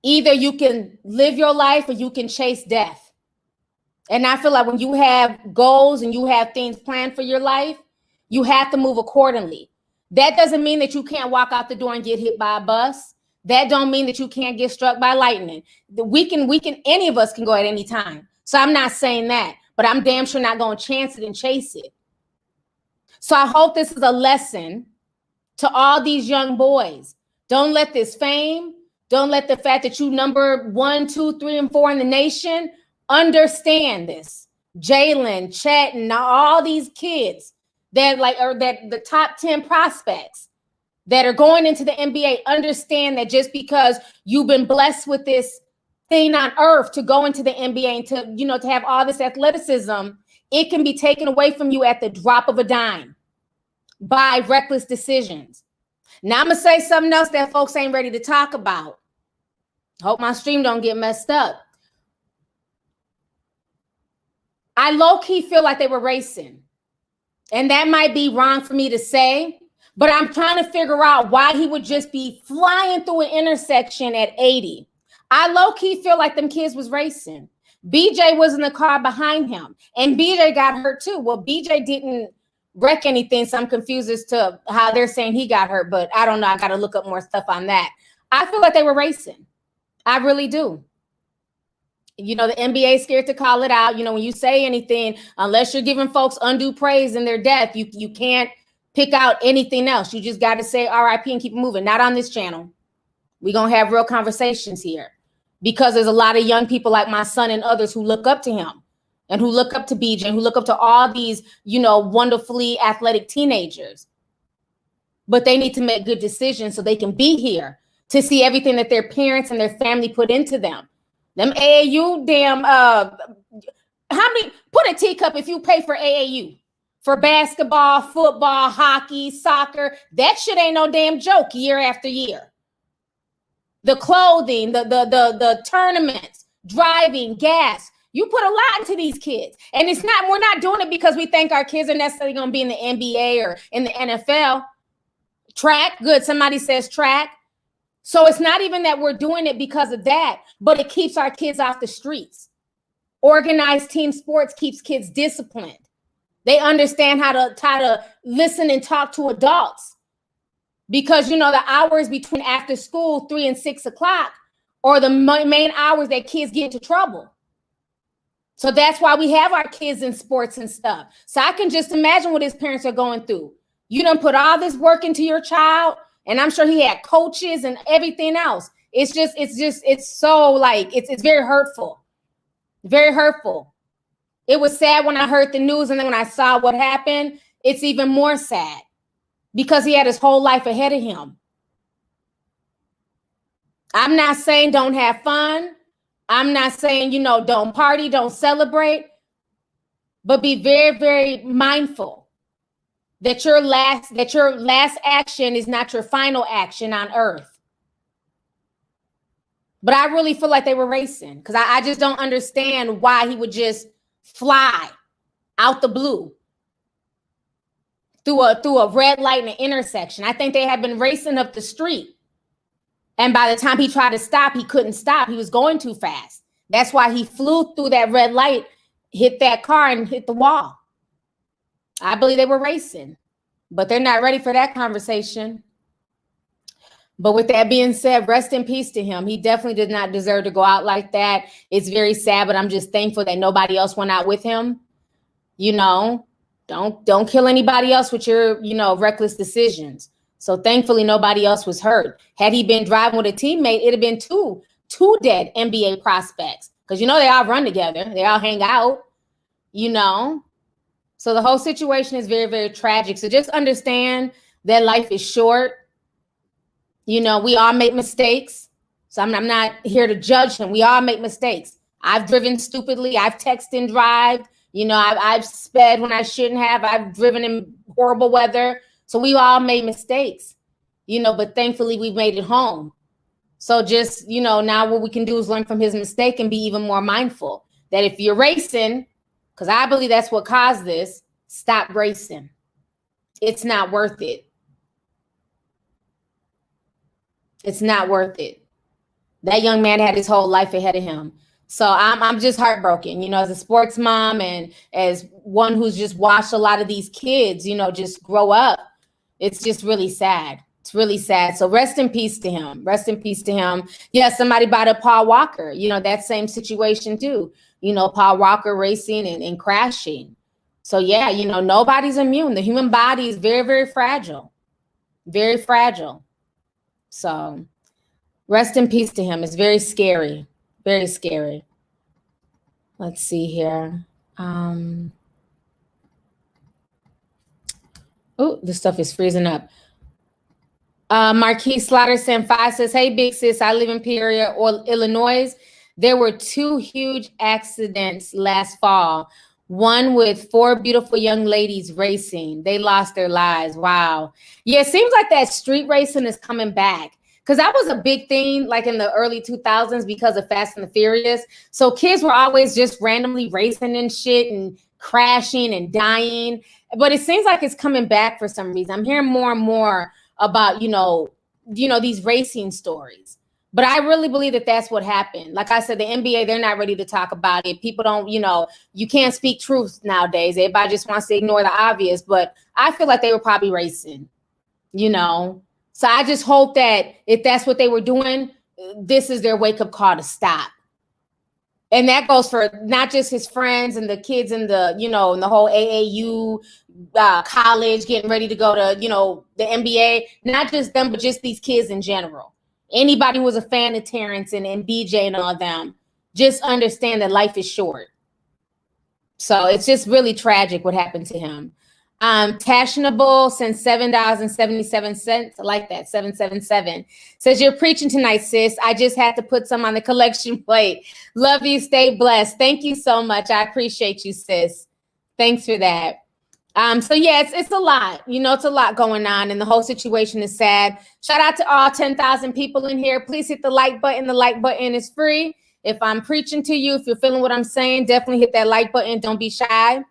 Either you can live your life or you can chase death. And I feel like when you have goals and you have things planned for your life, you have to move accordingly. That doesn't mean that you can't walk out the door and get hit by a bus. That don't mean that you can't get struck by lightning. Any of us can go at any time. So I'm not saying that, but I'm damn sure not going to chance it and chase it. So I hope this is a lesson to all these young boys. Don't let this fame, don't let the fact that you number 1, 2, 3, and 4 in the nation, understand this. Jaslyn, Chet, and all these kids that the top 10 prospects that are going into the NBA, understand that just because you've been blessed with this thing on earth to go into the NBA and to have all this athleticism, it can be taken away from you at the drop of a dime by reckless decisions. Now I'm gonna say something else that folks ain't ready to talk about. Hope my stream don't get messed up. I low-key feel like they were racing. And that might be wrong for me to say, but I'm trying to figure out why he would just be flying through an intersection at 80. I low-key feel like them kids was racing. BJ was in the car behind him, and BJ got hurt too. Well, BJ didn't wreck anything, so I'm confused as to how they're saying he got hurt, but I don't know. I got to look up more stuff on that. I feel like they were racing. I really do. You know, the NBA is scared to call it out. You know, when you say anything, unless you're giving folks undue praise in their death, you can't pick out anything else. You just got to say RIP and keep it moving. Not on this channel. We're going to have real conversations here, because there's a lot of young people like my son and others who look up to him and who look up to BJ and who look up to all these, you know, wonderfully athletic teenagers. But they need to make good decisions so they can be here to see everything that their parents and their family put into them. Them AAU damn, how many, put a teacup if you pay for AAU, for basketball, football, hockey, soccer. That shit ain't no damn joke year after year. The clothing, the tournaments, driving, gas. You put a lot into these kids. And it's not, we're not doing it because we think our kids are necessarily going to be in the NBA or in the NFL. Track, good. Somebody says track. So it's not even that we're doing it because of that, but it keeps our kids off the streets. Organized team sports keeps kids disciplined. They understand how to listen and talk to adults. Because, you know, the hours between after school, 3 and 6 o'clock, are the main hours that kids get into trouble. So that's why we have our kids in sports and stuff. So I can just imagine what his parents are going through. You done put all this work into your child, and I'm sure he had coaches and everything else. It's so like, it's very hurtful. Very hurtful. It was sad when I heard the news, and then when I saw what happened, it's even more sad because he had his whole life ahead of him. I'm not saying don't have fun. I'm not saying, you know, don't party, don't celebrate, but be very, very mindful that your last action is not your final action on earth. But I really feel like they were racing, because I just don't understand why he would just fly out the blue through a red light in an intersection. I think they had been racing up the street. And by the time he tried to stop, he couldn't stop. He was going too fast. That's why he flew through that red light, hit that car, and hit the wall. I believe they were racing, but they're not ready for that conversation. But with that being said, rest in peace to him. He definitely did not deserve to go out like that. It's very sad, but I'm just thankful that nobody else went out with him. You know, don't kill anybody else with your, you know, reckless decisions. So thankfully, nobody else was hurt. Had he been driving with a teammate, it'd have been two dead NBA prospects. Because, you know, they all run together. They all hang out, you know. So the whole situation is very, very tragic. So just understand that life is short. You know, we all make mistakes. So I'm not here to judge him. We all make mistakes. I've driven stupidly. I've texted and drive. You know, I've sped when I shouldn't have. I've driven in horrible weather. So we all made mistakes, you know, but thankfully we've made it home. So just, you know, now what we can do is learn from his mistake and be even more mindful that if you're racing, because I believe that's what caused this, stop racing. It's not worth it. It's not worth it. That young man had his whole life ahead of him. So I'm just heartbroken, you know, as a sports mom and as one who's just watched a lot of these kids, you know, just grow up. It's just really sad. It's really sad. So rest in peace to him. Rest in peace to him. Yeah, somebody bought a Paul Walker, you know, that same situation too. You know, Paul Walker racing and crashing. So yeah, you know, nobody's immune. The human body is very, very fragile. Very fragile. So rest in peace to him. It's very scary. Very scary. Let's see here. Oh, this stuff is freezing up. Marquise Slaughter 5 says, hey, big sis, I live in Peoria, Illinois. There were 2 huge accidents last fall. One with 4 beautiful young ladies racing. They lost their lives. Wow. Yeah, it seems like that street racing is coming back. Because that was a big thing like in the early 2000s because of Fast and the Furious. So kids were always just randomly racing and shit and crashing and dying. But it seems like it's coming back for some reason. I'm hearing more and more about, you know, these racing stories. But I really believe that that's what happened. Like I said, the NBA, they're not ready to talk about it. People don't, you can't speak truth nowadays. Everybody just wants to ignore the obvious. But I feel like they were probably racing, So I just hope that if that's what they were doing, this is their wake-up call to stop. And that goes for not just his friends and the kids in the, in the whole AAU college getting ready to go to, the NBA. Not just them, but just these kids in general. Anybody who was a fan of Terrence and BJ and all of them, just understand that life is short. So it's just really tragic what happened to him. Tashionable sends $7.77. I like that. 777 says, you're preaching tonight, sis. I just had to put some on the collection plate. Love you. Stay blessed. Thank you so much. I appreciate you, sis. Thanks for that. So yeah, it's a lot, it's a lot going on and the whole situation is sad. Shout out to all 10,000 people in here. Please hit the like button. The like button is free. If I'm preaching to you, if you're feeling what I'm saying, definitely hit that like button. Don't be shy.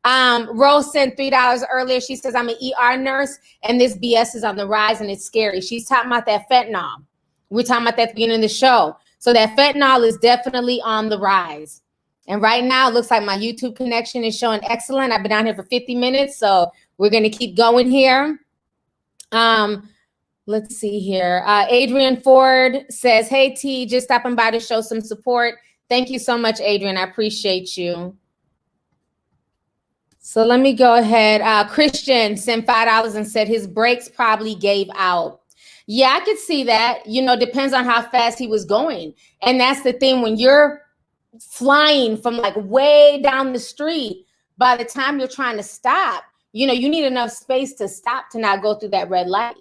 Rose sent $3 earlier. She says, I'm an ER nurse and this BS is on the rise and it's scary. She's talking about that fentanyl. We're talking about that at the beginning of the show. So that fentanyl is definitely on the rise. And right now, it looks like my YouTube connection is showing excellent. I've been on here for 50 minutes, so we're going to keep going here. Let's see here. Adrian Ford says, hey, T, just stopping by to show some support. Thank you so much, Adrian. I appreciate you. So let me go ahead. Christian sent $5 and said his brakes probably gave out. Yeah, I could see that. Depends on how fast he was going. And that's the thing. When you're flying from like way down the street, by the time you're trying to stop, you need enough space to stop to not go through that red light.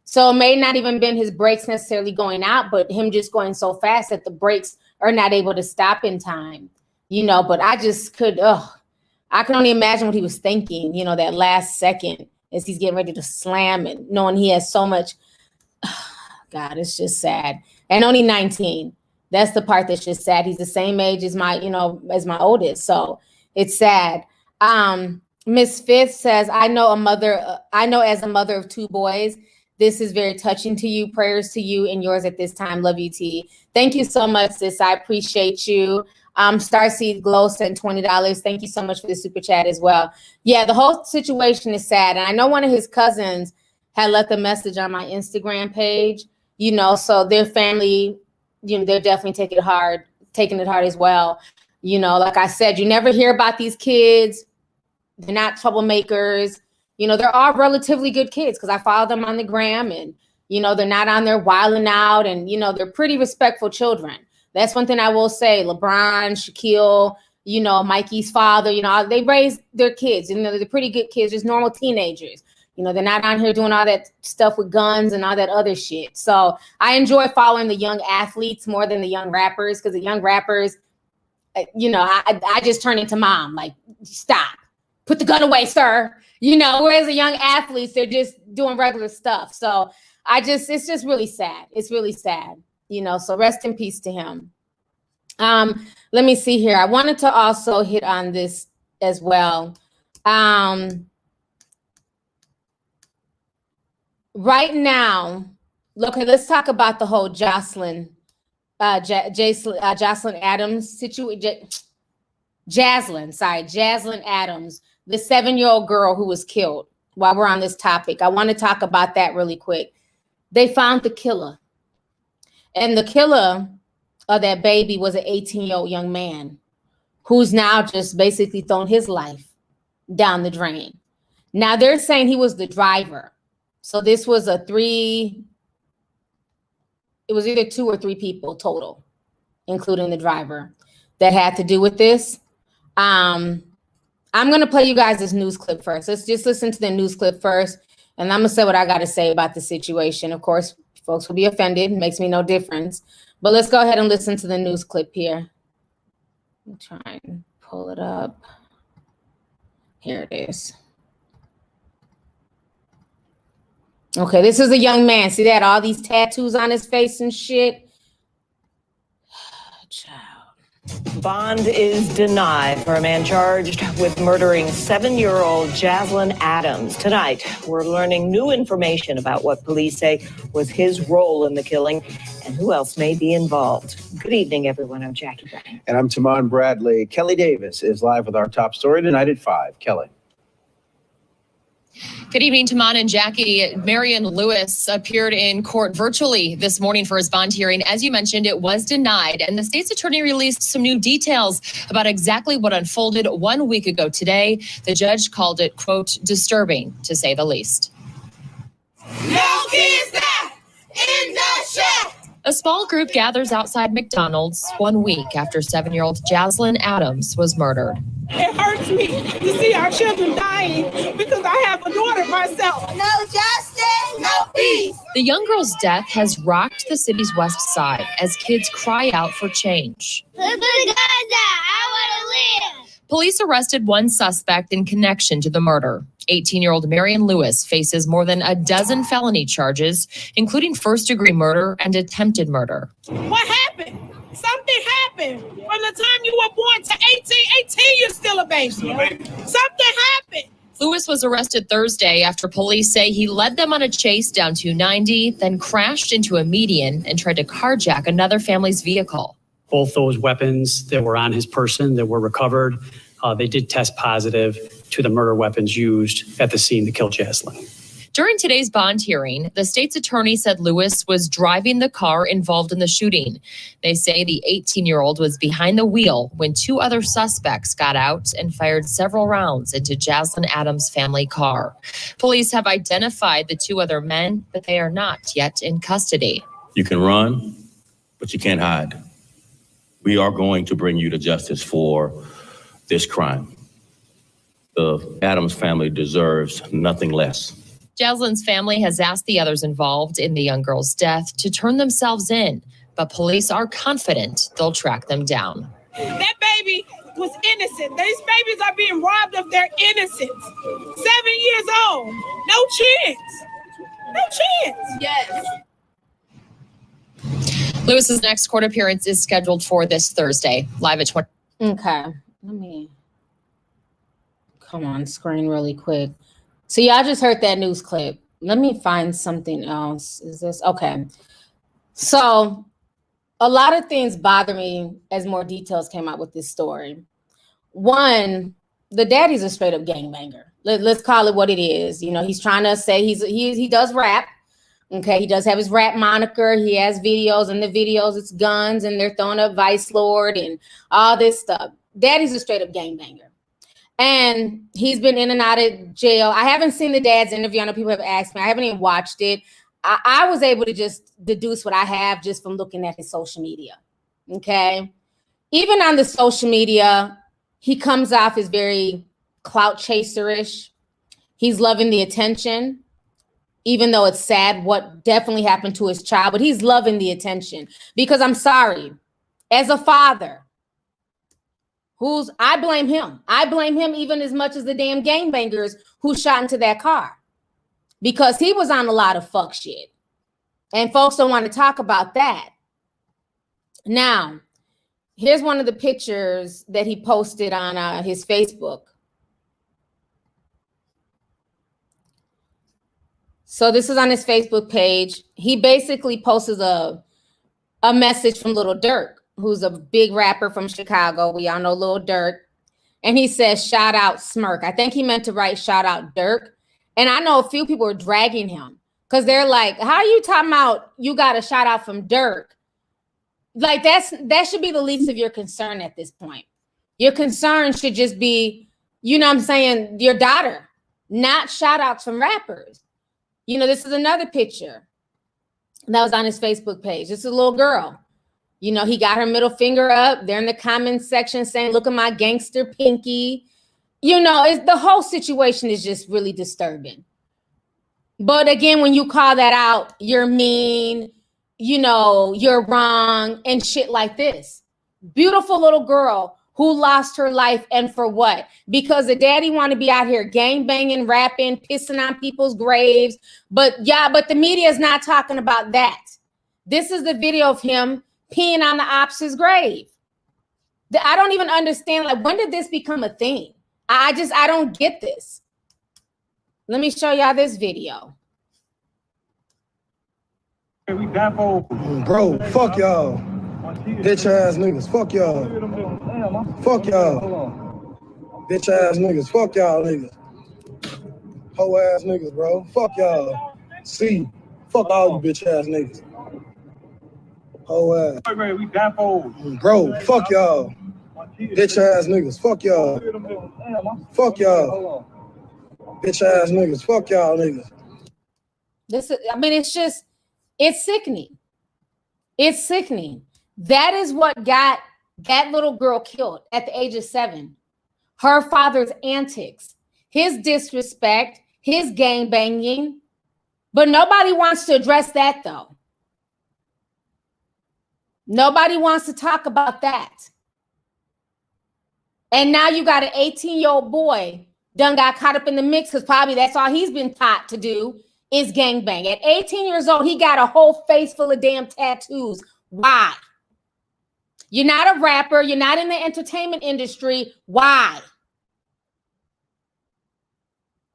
So it may not even been his brakes necessarily going out, but him just going so fast that the brakes are not able to stop in time, but I just I can only imagine what he was thinking, that last second as he's getting ready to slam it, knowing he has so much. God, it's just sad. And only 19. That's the part that's just sad. He's the same age as my oldest. So it's sad. Miss Fifth says, I know as a mother of two boys, this is very touching to you. Prayers to you and yours at this time. Love you, T. Thank you so much, sis. I appreciate you. Starseed Glow sent $20. Thank you so much for the super chat as well. Yeah, the whole situation is sad. And I know one of his cousins had left a message on my Instagram page, so their family, they're definitely taking it hard as well. Like I said, you never hear about these kids. They're not troublemakers. They're all relatively good kids because I follow them on the gram and, they're not on there wilding out and, they're pretty respectful children. That's one thing I will say. LeBron, Shaquille, Mikey's father, they raise their kids. They're pretty good kids, just normal teenagers. They're not on here doing all that stuff with guns and all that other shit. So I enjoy following the young athletes more than the young rappers because the young rappers, I just turn into mom. Like, stop. Put the gun away, sir. Whereas the young athletes, they're just doing regular stuff. So it's just really sad. It's really sad, so rest in peace to him. Let me see here. I wanted to also hit on this as well. Right now, okay, let's talk about the whole Jaslyn Adams situation. Jaslyn Adams, the 7-year-old girl who was killed. While we're on this topic, I want to talk about that really quick. They found the killer. And the killer of that baby was an 18-year-old young man who's now just basically thrown his life down the drain. Now they're saying he was the driver. So this was it was either 2 or 3 people total, including the driver, that had to do with this. I'm going to play you guys this news clip first. Let's just listen to the news clip first. And I'm going to say what I got to say about the situation. Of course, folks will be offended. It makes me no difference. But let's go ahead and listen to the news clip here. Let me try and pull it up. Here it is. Okay, this is a young man. See that? All these tattoos on his face and shit. Child. Bond is denied for a man charged with murdering 7-year-old Jaslyn Adams. Tonight, we're learning new information about what police say was his role in the killing and who else may be involved. Good evening, everyone. I'm Jackie Brown. And I'm Tamon Bradley. Kelly Davis is live with our top story tonight at 5. Kelly. Good evening, Tamon and Jackie. Marion Lewis appeared in court virtually this morning for his bond hearing. As you mentioned, it was denied, and the state's attorney released some new details about exactly what unfolded 1 week ago today. The judge called it, quote, disturbing, to say the least. No kids die in the shack. A small group gathers outside McDonald's 1 week after 7-year-old Jaslyn Adams was murdered. It hurts me to see our children dying because I have a daughter myself. No justice, no peace. The young girl's death has rocked the city's west side as kids cry out for change. Put the guns out. I want to live. Police arrested one suspect in connection to the murder. 18-year-old Marion Lewis faces more than a dozen felony charges, including first-degree murder and attempted murder. What happened? Something happened. From the time you were born to 18, you're still a baby. Something happened. Lewis was arrested Thursday after police say he led them on a chase down 290, then crashed into a median and tried to carjack another family's vehicle. Both those weapons that were on his person that were recovered, they did test positive to the murder weapons used at the scene to kill Jaslyn. During today's bond hearing, the state's attorney said Lewis was driving the car involved in the shooting. They say the 18-year-old was behind the wheel when 2 other suspects got out and fired several rounds into Jaslyn Adams' family car. Police have identified the 2 other men, but they are not yet in custody. You can run, but you can't hide. We are going to bring you to justice for this crime. The Adams family deserves nothing less. Jaslyn's family has asked the others involved in the young girl's death to turn themselves in, but police are confident they'll track them down. That baby was innocent. These babies are being robbed of their innocence. 7 years old. No chance. No chance. Yes. Lewis's next court appearance is scheduled for this Thursday, live at 20. Okay, let me come on screen really quick. So y'all just heard that news clip. Let me find something else. Is this okay? So a lot of things bother me as more details came out with this story. One, the daddy's a straight up gangbanger. Let's call it what it is. You know, he's trying to say he does rap. Okay, he does have his rap moniker. He has videos, and the videos it's guns, and they're throwing up Vice Lord and all this stuff. Daddy's a straight up gangbanger. And he's been in and out of jail. I haven't seen the dad's interview. I know people have asked me. I haven't even watched it. I was able to just deduce what I have just from looking at his social media. Okay. Even on the social media, he comes off as very clout chaser-ish. He's loving the attention, even though it's sad what definitely happened to his child, but he's loving the attention because I'm sorry, as a father, I blame him. I blame him even as much as the damn gangbangers who shot into that car because he was on a lot of fuck shit. And folks don't want to talk about that. Now, here's one of the pictures that he posted on his Facebook. So this is on his Facebook page. He basically posts a message from Little Durk, who's a big rapper from Chicago. We all know Lil Durk. And he says, shout out Smirk. I think he meant to write shout out Durk. And I know a few people are dragging him because they're like, how are you talking about you got a shout out from Durk? Like that should be the least of your concern at this point. Your concern should just be, you know what I'm saying, your daughter, not shout outs from rappers. You know, this is another picture that was on his Facebook page. This is a little girl. You know, he got her middle finger up. They're in the comments section saying, look at my gangster pinky. You know, the whole situation is just really disturbing. But again, when you call that out, you're mean, you know, you're wrong and shit like this. Beautiful little girl who lost her life, and for what? Because the daddy want to be out here gang banging, rapping, pissing on people's graves. But the media is not talking about that. This is the video of him peeing on the ops' grave. I don't even understand. Like, when did this become a thing? I don't get this. Let me show y'all this video. We bro, fuck y'all. Bitch ass niggas, fuck y'all. Fuck y'all. Bitch ass niggas, fuck y'all niggas. Hoe ass niggas, bro. Fuck y'all. See, fuck all you bitch ass niggas. Hoe ass. Bro, fuck y'all. Bitch ass niggas, fuck y'all. Fuck y'all. Bitch ass niggas, fuck y'all niggas. It's sickening. It's sickening. That is what got that little girl killed at the age of 7. Her father's antics, his disrespect, his gang banging. But nobody wants to address that, though. Nobody wants to talk about that. And now you got an 18-year-old boy done got caught up in the mix because probably that's all he's been taught to do is gangbang. At 18 years old, he got a whole face full of damn tattoos. Why? You're not a rapper. You're not in the entertainment industry. Why?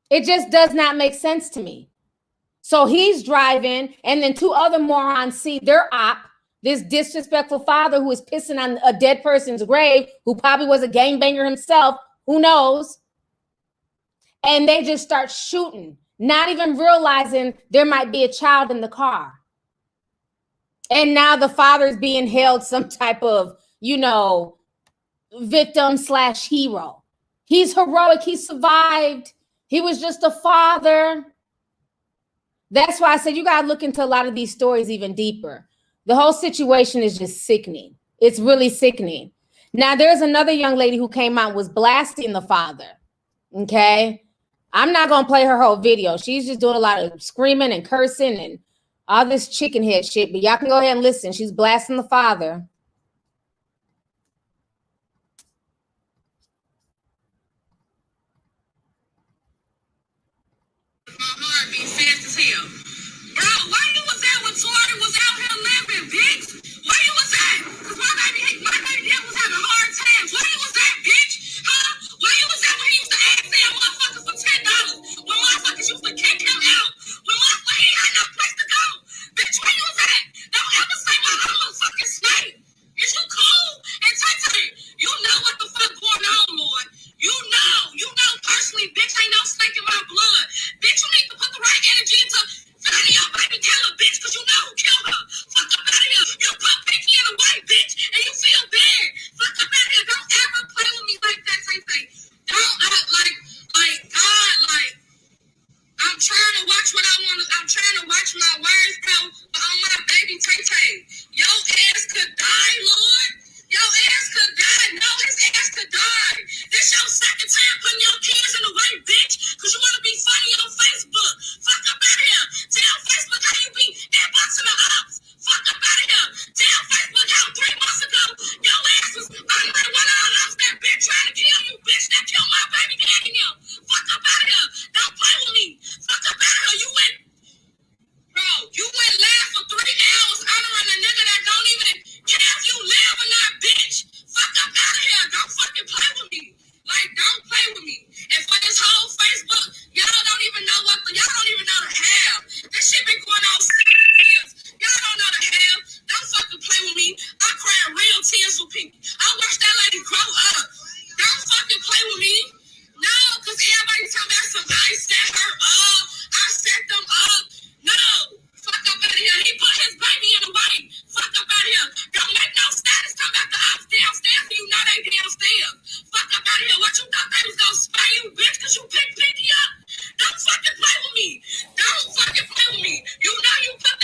It just does not make sense to me. So he's driving, and then 2 other morons see their op, this disrespectful father who is pissing on a dead person's grave, who probably was a gangbanger himself, who knows? And they just start shooting, not even realizing there might be a child in the car. And now the father is being held some type of, victim/hero. He's heroic. He survived. He was just a father. That's why I said you got to look into a lot of these stories even deeper. The whole situation is just sickening. It's really sickening. Now, there's another young lady who came out and was blasting the father. Okay? I'm not going to play her whole video. She's just doing a lot of screaming and cursing and all this chicken head shit. But y'all can go ahead and listen. She's blasting the father. Don't fucking play with me. You know you put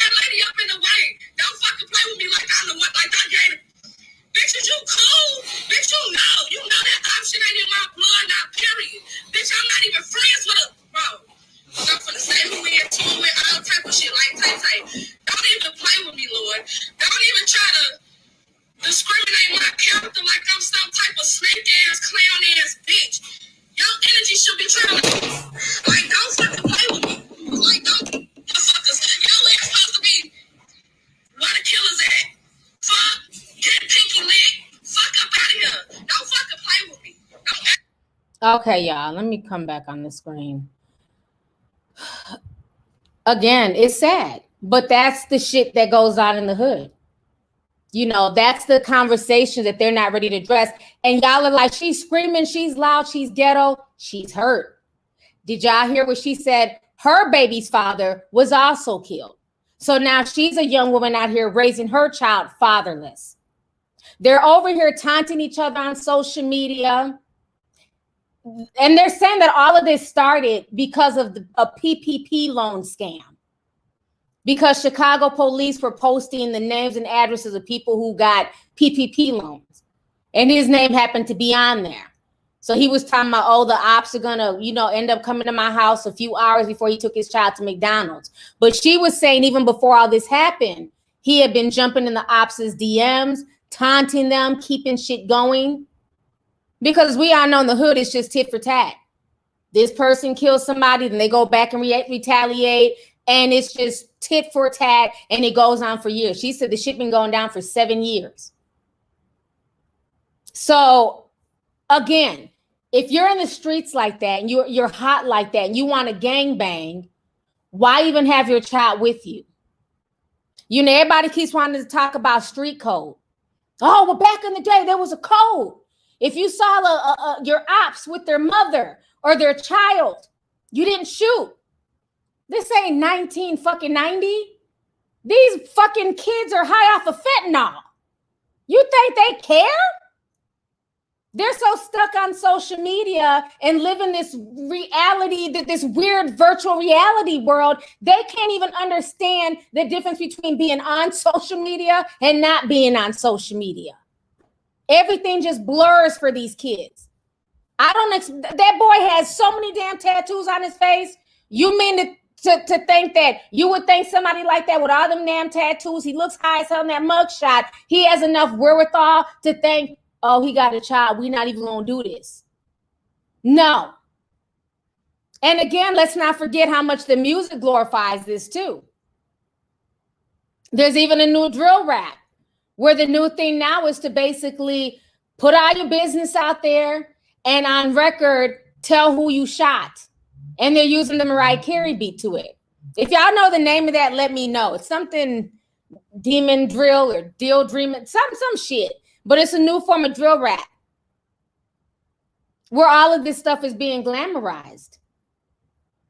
Okay, y'all, let me come back on the screen. Again, it's sad, but that's the shit that goes on in the hood. You know, that's the conversation that they're not ready to address. And y'all are like, she's screaming, she's loud, she's ghetto, she's hurt. Did y'all hear what she said? Her baby's father was also killed. So now she's a young woman out here raising her child fatherless. They're over here taunting each other on social media. And they're saying that all of this started because of a PPP loan scam. Because Chicago police were posting the names and addresses of people who got PPP loans. And his name happened to be on there. So he was talking about, oh, the ops are gonna, end up coming to my house a few hours before he took his child to McDonald's. But she was saying even before all this happened, he had been jumping in the ops' DMs, taunting them, keeping shit going. Because we all know in the hood, it's just tit for tat. This person kills somebody, then they go back and retaliate. And it's just tit for tat, and it goes on for years. She said the shit been going down for 7 years. So, again, if you're in the streets like that, and you're hot like that, and you want to gangbang, why even have your child with you? You know, everybody keeps wanting to talk about street code. Oh, well, back in the day, there was a code. If you saw your ops with their mother or their child, you didn't shoot. This ain't 1990. These fucking kids are high off of fentanyl. You think they care? They're so stuck on social media and living this reality, this weird virtual reality world, they can't even understand the difference between being on social media and not being on social media. Everything just blurs for these kids. That boy has so many damn tattoos on his face. You mean to think that you would think somebody like that with all them damn tattoos, he looks high as hell in that mugshot, he has enough wherewithal to think, oh, he got a child, we're not even gonna do this. No. And again, let's not forget how much the music glorifies this too. There's even a new drill rap where the new thing now is to basically put all your business out there and on record, tell who you shot. And they're using the Mariah Carey beat to it. If y'all know the name of that, let me know. It's something demon drill or deal dreaming, some shit. But it's a new form of drill rap where all of this stuff is being glamorized.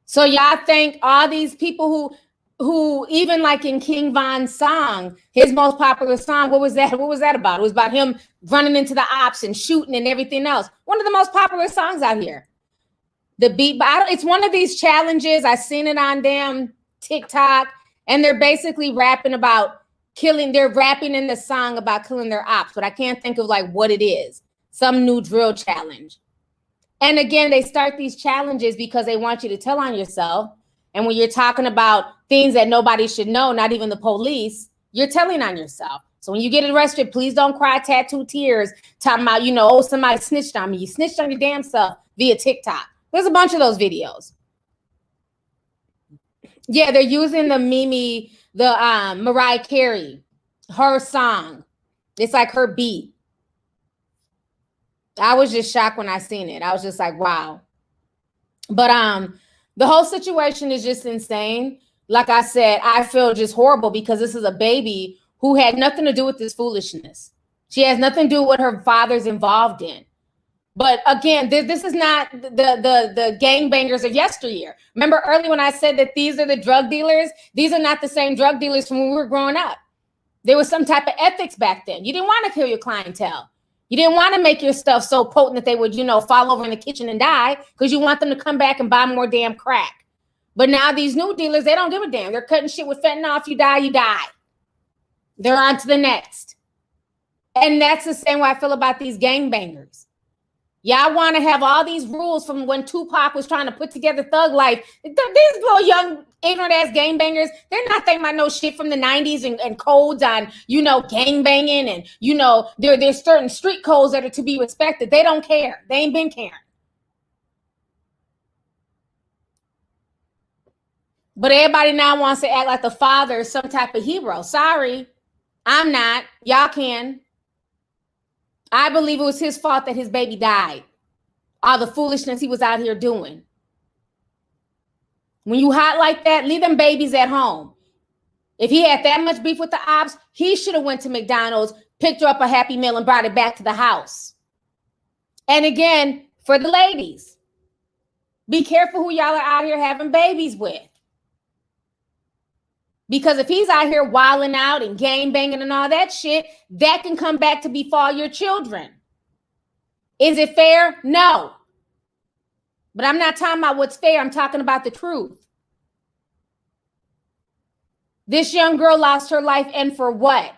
So y'all think all these people who even like in King Von's song, his most popular song, what was that about? It was about him running into the ops and shooting and everything else. One of the most popular songs out here. The beat, but it's one of these challenges. I seen it on damn TikTok, and they're basically rapping about killing. They're rapping in the song about killing their ops, but I can't think of like what it is. Some new drill challenge. And again, they start these challenges because they want you to tell on yourself. And when you're talking about things that nobody should know, not even the police, you're telling on yourself. So when you get arrested, please don't cry tattoo tears talking about, oh, somebody snitched on me. You snitched on your damn self via TikTok. There's a bunch of those videos. Yeah, they're using the Mariah Carey, her song. It's like her beat. I was just shocked when I seen it. I was just like, wow. But the whole situation is just insane. Like I said, I feel just horrible because this is a baby who had nothing to do with this foolishness. She has nothing to do with what her father's involved in. But again, this is not the gangbangers of yesteryear. Remember earlier when I said that these are the drug dealers? These are not the same drug dealers from when we were growing up. There was some type of ethics back then. You didn't want to kill your clientele. You didn't want to make your stuff so potent that they would, fall over in the kitchen and die because you want them to come back and buy more damn crack. But now these new dealers, they don't give a damn. They're cutting shit with fentanyl. If you die, you die. They're on to the next. And that's the same way I feel about these gangbangers. Y'all want to have all these rules from when Tupac was trying to put together Thug Life. These little young ignorant ass gangbangers, they're not thinking about no shit from the 90s and codes on, gangbanging and, there's certain street codes that are to be respected. They don't care. They ain't been caring. But everybody now wants to act like the father is some type of hero. Sorry, I'm not. Y'all can. I believe it was his fault that his baby died. all the foolishness he was out here doing. When you hot like that, leave them babies at home. If he had that much beef with the ops, he should have went to McDonald's, picked her up a Happy Meal, and brought it back to the house. And again, for the ladies, be careful who y'all are out here having babies with. Because if he's out here wilding out and gang banging and all that shit, that can come back to befall your children. Is it fair? No. But I'm not talking about what's fair. I'm talking about the truth. This young girl lost her life, and for what?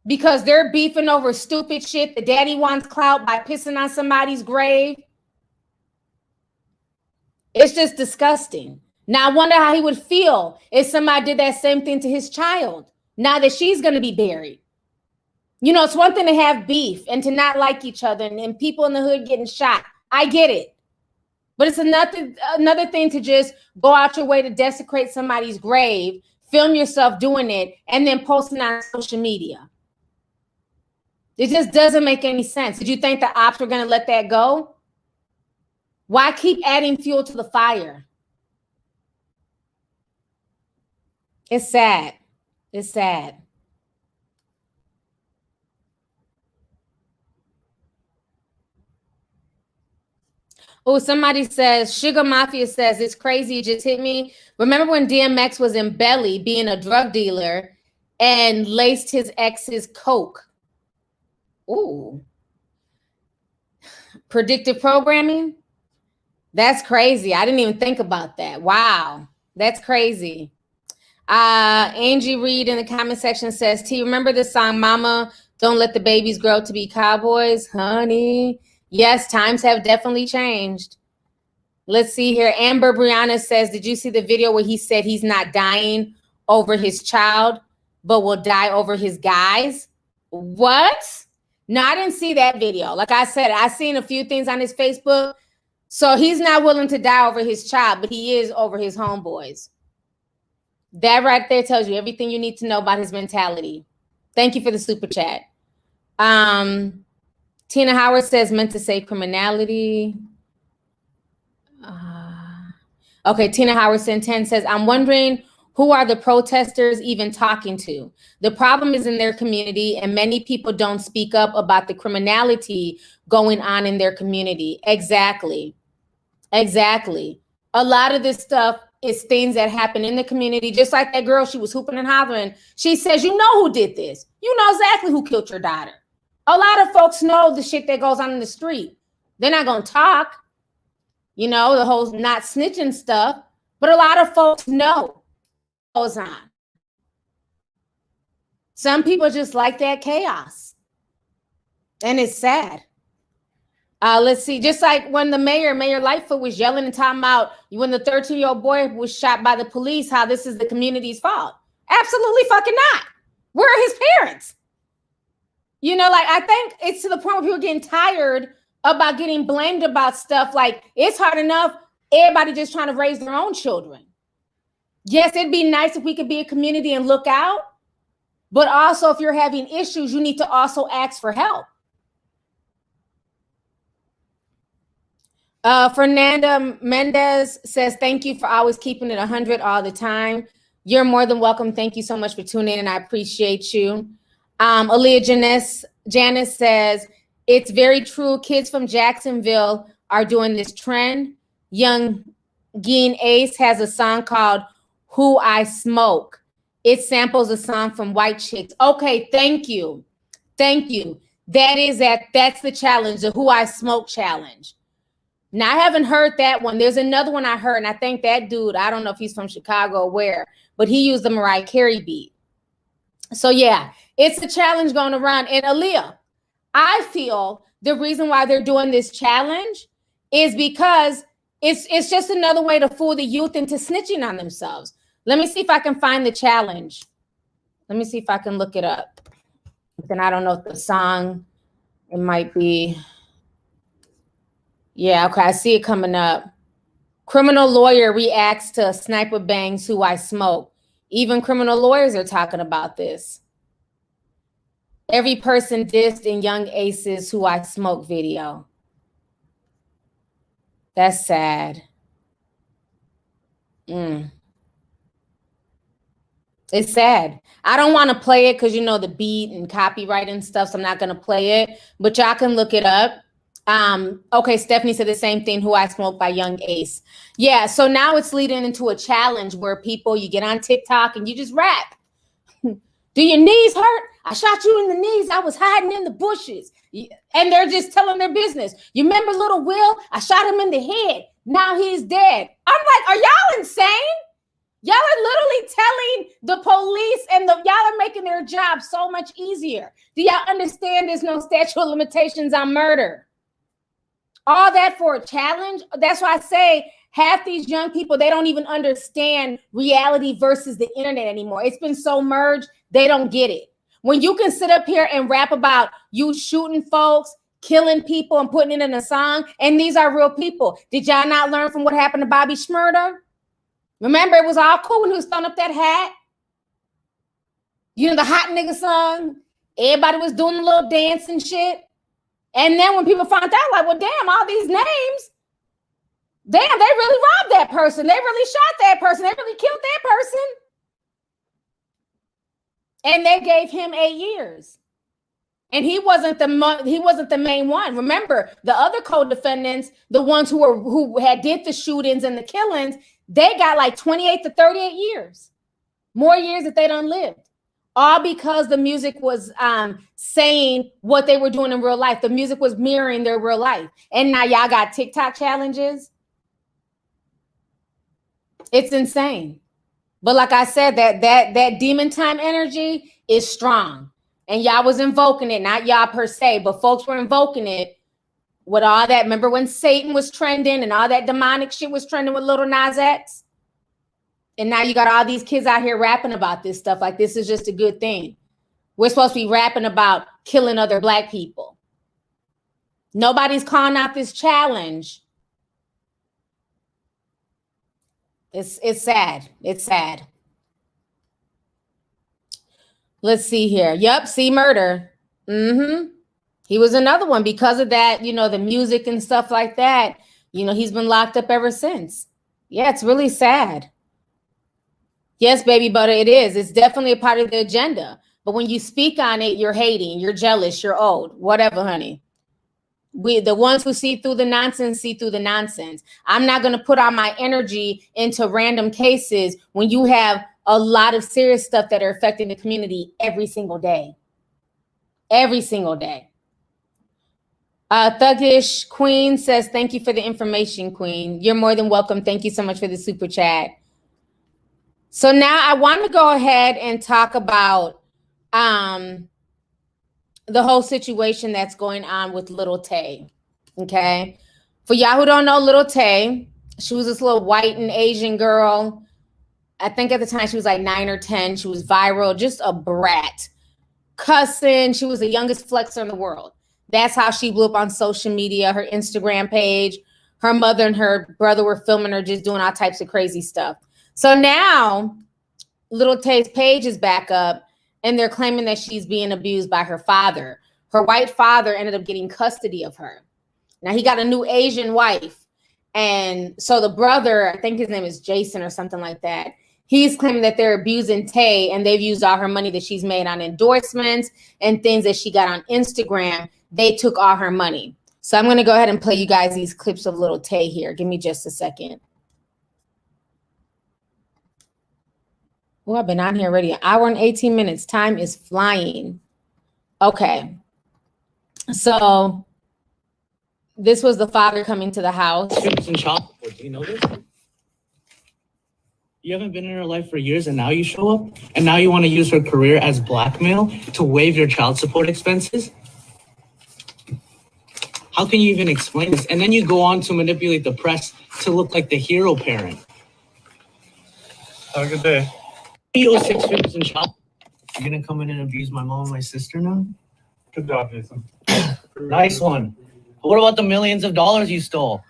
Because they're beefing over stupid shit. The daddy wants clout by pissing on somebody's grave. It's just disgusting. Now I wonder how he would feel if somebody did that same thing to his child, now that she's going to be buried. You know, it's one thing to have beef and to not like each other and people in the hood getting shot. I get it. But it's another thing to just go out your way to desecrate somebody's grave, film yourself doing it, and then posting on social media. It just doesn't make any sense. Did you think the ops were going to let that go? Why keep adding fuel to the fire? It's sad. It's sad. Oh, somebody says, Sugar Mafia says, it's crazy, it just hit me. Remember when DMX was in Belly being a drug dealer and laced his ex's coke? Ooh. Predictive programming? That's crazy. I didn't even think about that. Wow. That's crazy. Angie Reed in the comment section says, T, remember the song, Mama, Don't Let the Babies Grow to Be Cowboys? Honey. Yes, times have definitely changed. Let's see here. Amber Brianna says, did you see the video where he said he's not dying over his child, but will die over his guys? What? No, I didn't see that video. Like I said, I seen a few things on his Facebook. So he's not willing to die over his child, but he is over his homeboys. That right there tells you everything you need to know about his mentality. Thank you for the super chat. Tina Howard says, meant to say criminality. Okay, Tina Howard sent 10 says, I'm wondering who are the protesters even talking to? The problem is in their community, and many people don't speak up about the criminality going on in their community. Exactly. Exactly. A lot of this stuff is things that happen in the community, just like that girl, she was hooping and hollering. She says, you know who did this. You know exactly who killed your daughter. A lot of folks know the shit that goes on in the street. They're not going to talk, you know, the whole not snitching stuff, but a lot of folks know what goes on. Some people just like that chaos. And it's sad. Let's see, just like when the Mayor Lightfoot was yelling and talking about when the 13-year-old boy was shot by the police, how this is the community's fault. Absolutely fucking not. Where are his parents? You know, like, I think it's to the point where people are getting tired about getting blamed about stuff. Like, it's hard enough, everybody just trying to raise their own children. Yes, it'd be nice if we could be a community and look out, but also if you're having issues, you need to also ask for help. Fernanda Mendez says, thank you for always keeping it 100 all the time. You're more than welcome. Thank you so much for tuning in, and I appreciate you. Aaliyah Janice says, it's very true. Kids from Jacksonville are doing this trend. Young Geen Ace has a song called Who I Smoke. It samples a song from White Chicks. Okay, thank you. Thank you. That's the challenge, the Who I Smoke challenge. Now, I haven't heard that one. There's another one I heard, and I think that dude, I don't know if he's from Chicago or where, but he used the Mariah Carey beat. So, yeah, it's a challenge going around. And Aaliyah, I feel the reason why they're doing this challenge is because it's just another way to fool the youth into snitching on themselves. Let me see if I can find the challenge. Let me see if I can look it up. Then I don't know if the song, it might be. Yeah, okay, I see it coming up. Criminal lawyer reacts to sniper bangs Who I Smoke. Even criminal lawyers are talking about this. Every person dissed in Young Ace's Who I Smoke video. That's sad. It's sad. I don't want to play it because, you know, the beat and copyright and stuff, so I'm not going to play it. But y'all can look it up. Okay, Stephanie said the same thing, Who I Smoke by Young Ace. Yeah, so now it's leading into a challenge where people, you get on TikTok and you just rap. Do your knees hurt? I shot you in the knees. I was hiding in the bushes. And they're just telling their business. You remember Little Will? I shot him in the head. Now he's dead. I'm like, are y'all insane? Y'all are literally telling the police and y'all are making their job so much easier. Do y'all understand there's no statute of limitations on murder? All that for a challenge? That's why I say half these young people, they don't even understand reality versus the internet anymore. It's been so merged, they don't get it. When you can sit up here and rap about you shooting folks, killing people and putting it in a song, and these are real people. Did y'all not learn from what happened to Bobby Shmurda? Remember, it was all cool when he was throwing up that hat. You know, the hot nigga song. Everybody was doing a little dance and shit. And then when people found out, like, well, damn, all these names, damn, they really robbed that person. They really shot that person. They really killed that person. And they gave him 8 years. And he wasn't the main one. Remember, the other co-defendants, the ones who had did the shootings and the killings, they got like 28 to 38 years. More years that they done lived. All because the music was saying what they were doing in real life. The music was mirroring their real life. And now y'all got TikTok challenges. It's insane. But like I said, that demon time energy is strong. And y'all was invoking it, not y'all per se, but folks were invoking it with all that. Remember when Satan was trending and all that demonic shit was trending with Little Nas X? And now you got all these kids out here rapping about this stuff like this is just a good thing. We're supposed to be rapping about killing other Black people. Nobody's calling out this challenge. It's sad. It's sad. Let's see here. Yep, see murder. He was another one because of that, you know, the music and stuff like that. You know, he's been locked up ever since. Yeah, it's really sad. Yes, baby butter, it is. It's definitely a part of the agenda. But when you speak on it, you're hating, you're jealous, you're old, whatever, honey. The ones who see through the nonsense, see through the nonsense. I'm not going to put all my energy into random cases when you have a lot of serious stuff that are affecting the community every single day. Every single day. Thuggish Queen says, thank you for the information, Queen. You're more than welcome. Thank you so much for the super chat. So now I want to go ahead and talk about the whole situation that's going on with Little Tay. Okay. For y'all who don't know Little Tay, she was this little white and Asian girl. I think at the time she was like 9 or 10. She was viral, just a brat. Cussing. She was the youngest flexer in the world. That's how she blew up on social media, her Instagram page. Her mother and her brother were filming her just doing all types of crazy stuff. So now Little Tay's page is back up and they're claiming that she's being abused by her father. Her white father ended up getting custody of her. Now he got a new Asian wife. And so the brother, I think his name is Jason or something like that. He's claiming that they're abusing Tay and they've used all her money that she's made on endorsements and things that she got on Instagram. They took all her money. So I'm going to go ahead and play you guys these clips of Little Tay here. Give me just a second. Oh, I've been on here already. 1 hour and 18 minutes. Time is flying. Okay. So this was the father coming to the house. And child support. Do you know this? You haven't been in her life for years and now you show up? And now you want to use her career as blackmail to waive your child support expenses? How can you even explain this? And then you go on to manipulate the press to look like the hero parent. Have a good day. You owe 6 figures in child. You're gonna come in and abuse my mom and my sister now? Good job, Jason. Nice one. But what about the millions of dollars you stole?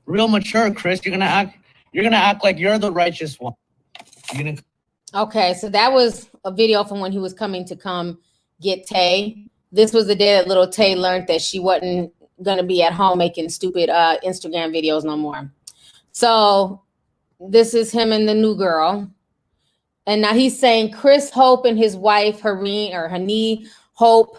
Real mature, Chris. You're gonna act like you're the righteous one. Okay, so that was a video from when he was coming to come get Tay. This was the day that Little Tay learned that she wasn't gonna be at home making stupid Instagram videos no more. So this is him and the new girl. And now he's saying Chris Hope and his wife, Hani Hope,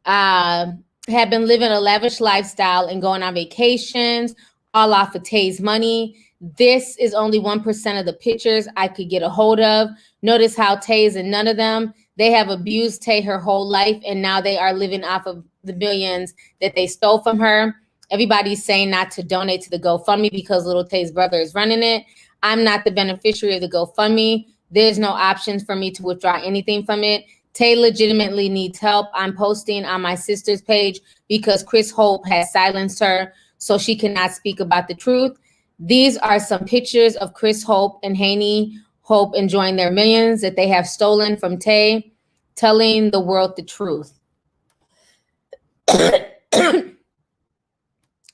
had been living a lavish lifestyle and going on vacations, all off of Tay's money. This is only 1% of the pictures I could get a hold of. Notice how Tay is in none of them. They have abused Tay her whole life, and now they are living off of the millions that they stole from her. Everybody's saying not to donate to the GoFundMe because Little Tay's brother is running it. I'm not the beneficiary of the GoFundMe. There's no options for me to withdraw anything from it. Tay legitimately needs help. I'm posting on my sister's page because Chris Hope has silenced her, so she cannot speak about the truth. These are some pictures of Chris Hope and Hani Hope enjoying their millions that they have stolen from Tay, telling the world the truth.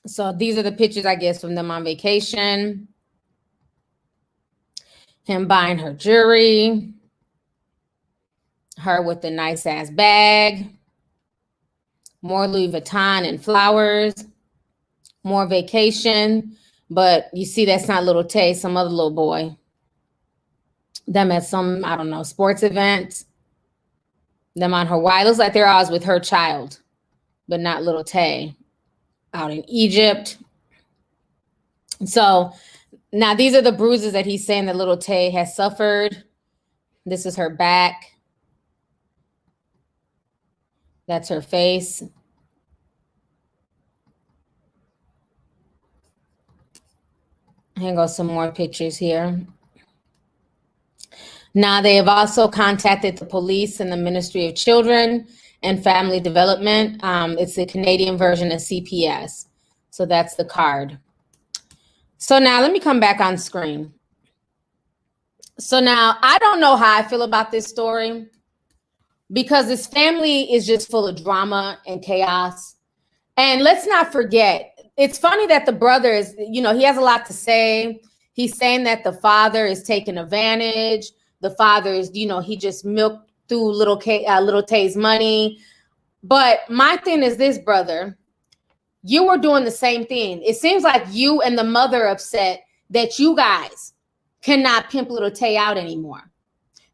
So these are the pictures, I guess, from them on vacation. Him buying her jewelry. Her with the nice ass bag. More Louis Vuitton and flowers. More vacation. But you see that's not Little Tay, some other little boy. Them at some, I don't know, sports event. Them on Hawaii. Looks like they're always with her child, but not Little Tay. Out in Egypt. So now these are the bruises that he's saying that Little Tay has suffered. This is her back. That's her face. Here goes some more pictures here. Now they have also contacted the police and the Ministry of Children and Family Development. It's the Canadian version of CPS. So that's the card. So now let me come back on screen. So now I don't know how I feel about this story because this family is just full of drama and chaos. And let's not forget, it's funny that the brother is, you know, he has a lot to say. He's saying that the father is taking advantage. The father is, you know, he just milked through Little Tay's money. But my thing is this, brother, you were doing the same thing. It seems like you and the mother are upset that you guys cannot pimp Little Tay out anymore.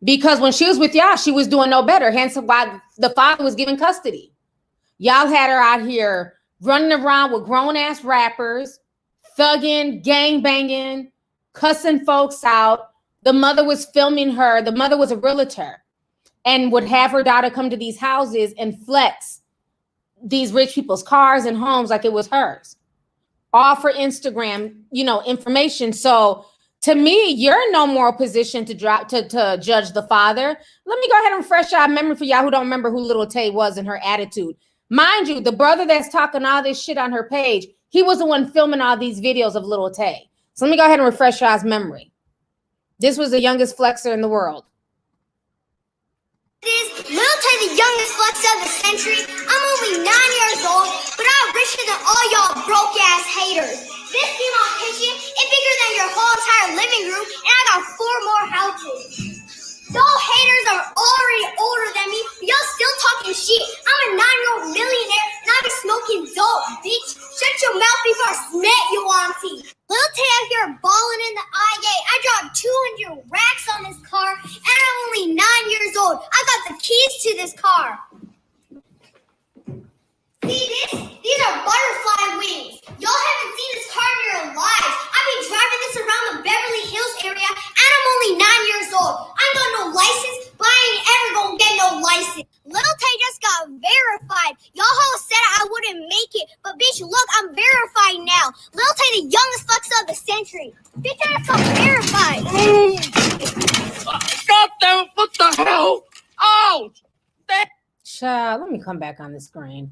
Because when she was with y'all, she was doing no better. Hence why the father was given custody. Y'all had her out here running around with grown-ass rappers, thugging, gang-banging, cussing folks out. The mother was filming her. The mother was a realtor and would have her daughter come to these houses and flex these rich people's cars and homes like it was hers. All for Instagram, you know, information. So to me, you're in no moral position to judge the father. Let me go ahead and refresh our memory for y'all who don't remember who Little Tay was and her attitude. Mind you, the brother that's talking all this shit on her page, he was the one filming all these videos of Little Tay. So let me go ahead and refresh y'all's memory. This was the youngest flexer in the world. Little Tay, the youngest flexer of the century. I'm only 9 years old, but I'm richer than all y'all broke-ass haters. This female kitchen is bigger than your whole entire living room, and I got 4 more houses. Y'all haters are already older than me, but y'all still talking shit. I'm a 9-year-old millionaire, and I've been smoking dope, bitch. Shut your mouth before I smack you, auntie. Little Tay out here balling in the I-8. I dropped 200 racks on this car, and I'm only 9 years old. I got the keys to this car. See this? These are butterfly wings. Y'all haven't seen this car in your lives. I've been driving this around the Beverly Hills area, and I'm only 9 years old. I ain't got no license, but I ain't ever gonna get no license. Little Tay just got verified. Y'all hoes said I wouldn't make it, but bitch, look, I'm verified now. Little Tay, the youngest flexer of the century. Bitch, I got verified. God damn it, what the hell? Oh! Child, let me come back on the screen.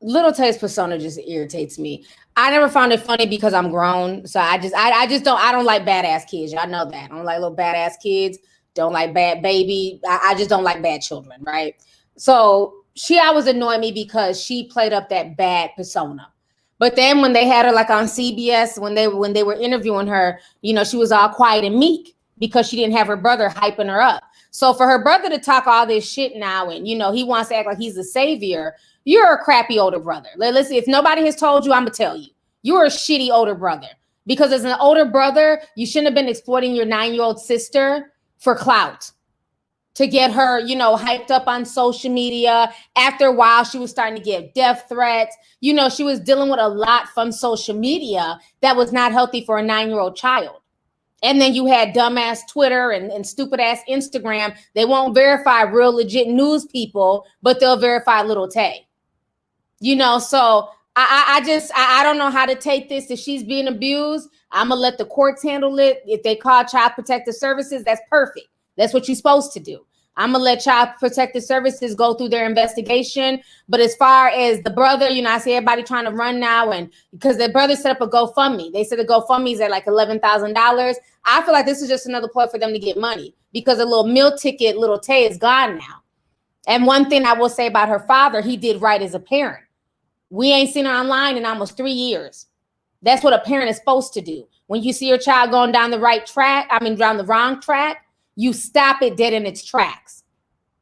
Little Tay's persona just irritates me. I never found it funny because I'm grown. So I don't like badass kids. Y'all know that. I don't like little badass kids. Don't like bad baby. I just don't like bad children, right? So she always annoyed me because she played up that bad persona. But then when they had her like on CBS, when they were interviewing her, you know, she was all quiet and meek. because she didn't have her brother hyping her up. So for her brother to talk all this shit now, and, you know, he wants to act like he's the savior, you're a crappy older brother. Listen, if nobody has told you, I'm going to tell you. You're a shitty older brother. Because as an older brother, you shouldn't have been exploiting your 9-year-old sister for clout, to get her, you know, hyped up on social media. After a while, she was starting to get death threats. You know, she was dealing with a lot from social media that was not healthy for a 9-year-old child. And then you had dumbass Twitter and stupid ass Instagram. They won't verify real legit news people, but they'll verify Little Tay. You know, so I don't know how to take this. If she's being abused, I'm gonna let the courts handle it. If they call Child Protective Services, that's perfect. That's what you're supposed to do. I'm gonna let Child Protective Services go through their investigation. But as far as the brother, you know, I see everybody trying to run now, and because their brother set up a GoFundMe. They said the GoFundMe is at like $11,000. I feel like this is just another point for them to get money, because a little meal ticket, Little Tay, is gone now. And one thing I will say about her father, he did right as a parent. We ain't seen her online in almost 3 years. That's what a parent is supposed to do. When you see your child going down the down the wrong track, you stop it dead in its tracks.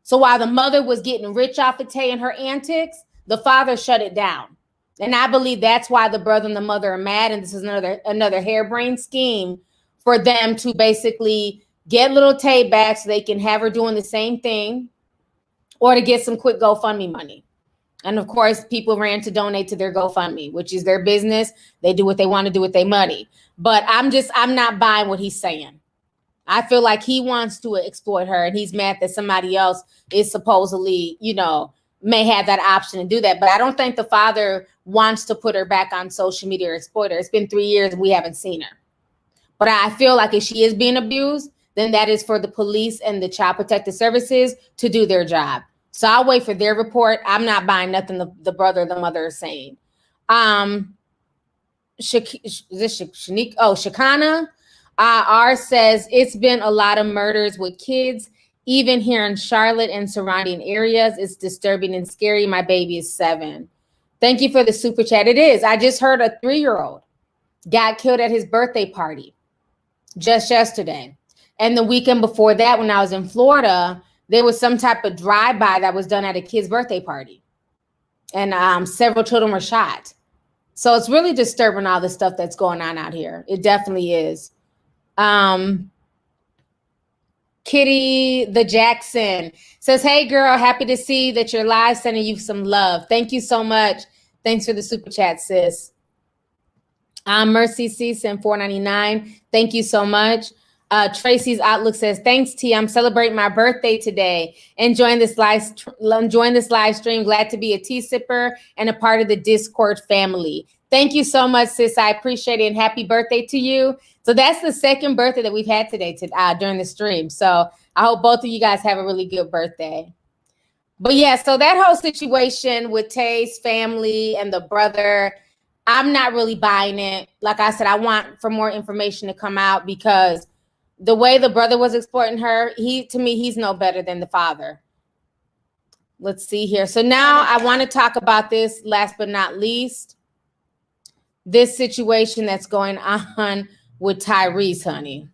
So while the mother was getting rich off of Tay and her antics, the father shut it down. And I believe that's why the brother and the mother are mad. And this is another harebrained scheme for them to basically get Little Tay back so they can have her doing the same thing, or to get some quick GoFundMe money. And of course, people ran to donate to their GoFundMe, which is their business. They do what they want to do with their money. But I'm not buying what he's saying. I feel like he wants to exploit her, and he's mad that somebody else is supposedly, you know, may have that option to do that. But I don't think the father wants to put her back on social media or exploit her. It's been 3 years and we haven't seen her. But I feel like if she is being abused, then that is for the police and the Child Protective Services to do their job. So I'll wait for their report. I'm not buying nothing the brother or the mother is saying. Shakana R says, it's been a lot of murders with kids, even here in Charlotte and surrounding areas. It's disturbing and scary. My baby is 7. Thank you for the super chat. It is. I just heard a 3-year-old got killed at his birthday party just yesterday. And the weekend before that, when I was in Florida, there was some type of drive-by that was done at a kid's birthday party. And several children were shot. So it's really disturbing, all the stuff that's going on out here. It definitely is. Kitty the Jackson says, hey girl, happy to see that you're live, sending you some love. Thank you so much. Thanks for the super chat, sis. Mercy C sent $4.99. Thank you so much. Tracy's Outlook says, thanks, T. I'm celebrating my birthday today. Enjoying this live stream. Glad to be a tea sipper and a part of the Discord family. Thank you so much, sis. I appreciate it. And happy birthday to you. So that's the second birthday that we've had today during the stream. So I hope both of you guys have a really good birthday. But yeah, so that whole situation with Tay's family and the brother, I'm not really buying it. Like I said, I want for more information to come out, because the way the brother was exploiting her, to me, he's no better than the father. Let's see here. So now I want to talk about this, last but not least, this situation that's going on with Tyrese, honey.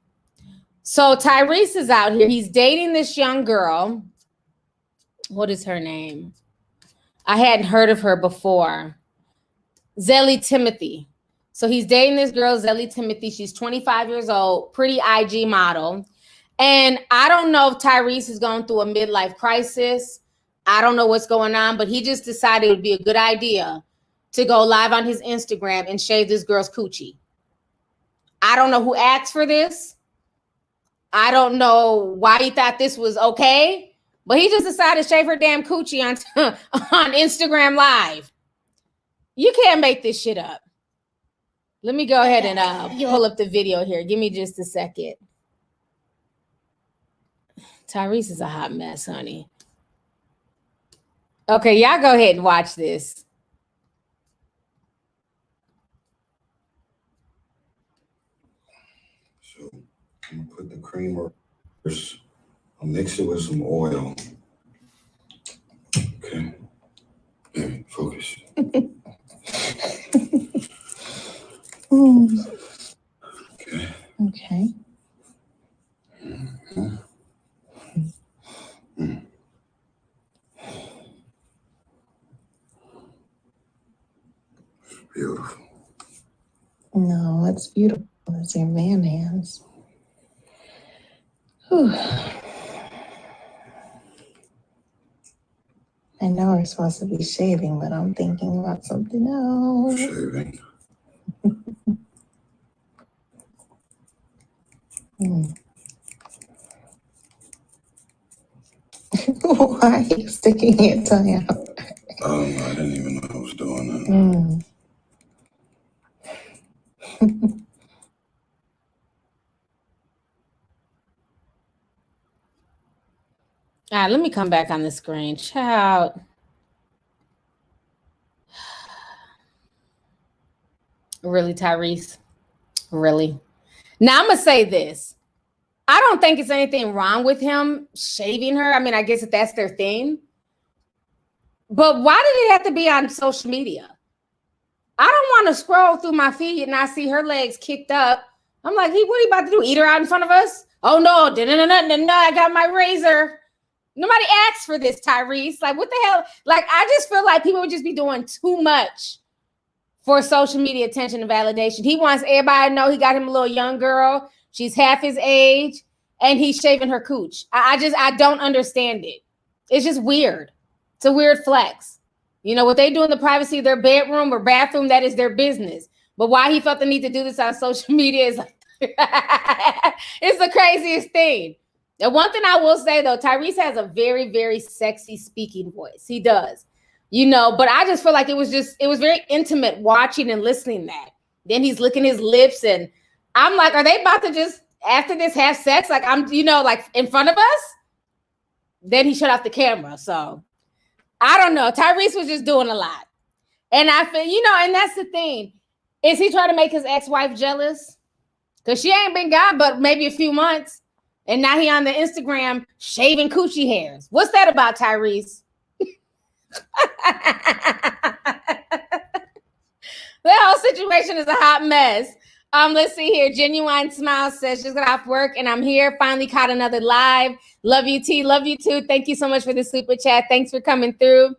So Tyrese is out here. He's dating this young girl. What is her name? I hadn't heard of her before. Zelly Timothy. So he's dating this girl, Zelly Timothy. She's 25 years old, pretty IG model. And I don't know if Tyrese is going through a midlife crisis. I don't know what's going on, but he just decided it would be a good idea to go live on his Instagram and shave this girl's coochie. I don't know who asked for this. I don't know why he thought this was okay, but he just decided to shave her damn coochie on Instagram Live. You can't make this shit up. Let me go ahead and pull up the video here. Give me just a second. Tyrese is a hot mess, honey. Okay, y'all go ahead and watch this. So I'm gonna put the creamer first. I'll mix it with some oil. Okay. Yeah, focus. Okay. It's your man hands. Whew. I know we're supposed to be shaving, but I'm thinking about something else. Shaving. Why are you sticking your tongue out? I don't know. I didn't even know I was doing that. All right, let me come back on the screen. Child. Really, Tyrese? Really? Now, I'm going to say this. I don't think it's anything wrong with him shaving her. I mean, I guess if that's their thing. But why did it have to be on social media? I don't want to scroll through my feed and I see her legs kicked up. I'm like, what are you about to do? Eat her out in front of us? Oh, no. No, I got my razor. Nobody asked for this, Tyrese. Like, what the hell? Like, I just feel like people would just be doing too much for social media attention and validation. He wants everybody to know he got him a little young girl. She's half his age, and he's shaving her cooch. I don't understand it. It's just weird. It's a weird flex. You know, what they do in the privacy of their bedroom or bathroom, that is their business. But why he felt the need to do this on social media is like, it's the craziest thing. And one thing I will say, though, Tyrese has a very, very sexy speaking voice. He does. You know, but I just feel like it was very intimate watching and listening that. Then he's licking his lips and I'm like, are they about to just, after this, have sex? Like, like in front of us? Then he shut off the camera. So I don't know. Tyrese was just doing a lot. And I feel, and that's the thing. Is he trying to make his ex-wife jealous? Because she ain't been gone but maybe a few months. And now he on the Instagram shaving coochie hairs. What's that about, Tyrese? The whole situation is a hot mess. Let's see here. Genuine Smile says she's got off work and I'm here. Finally caught another live. Love you, T. Love you too. Thank you so much for the super chat. Thanks for coming through.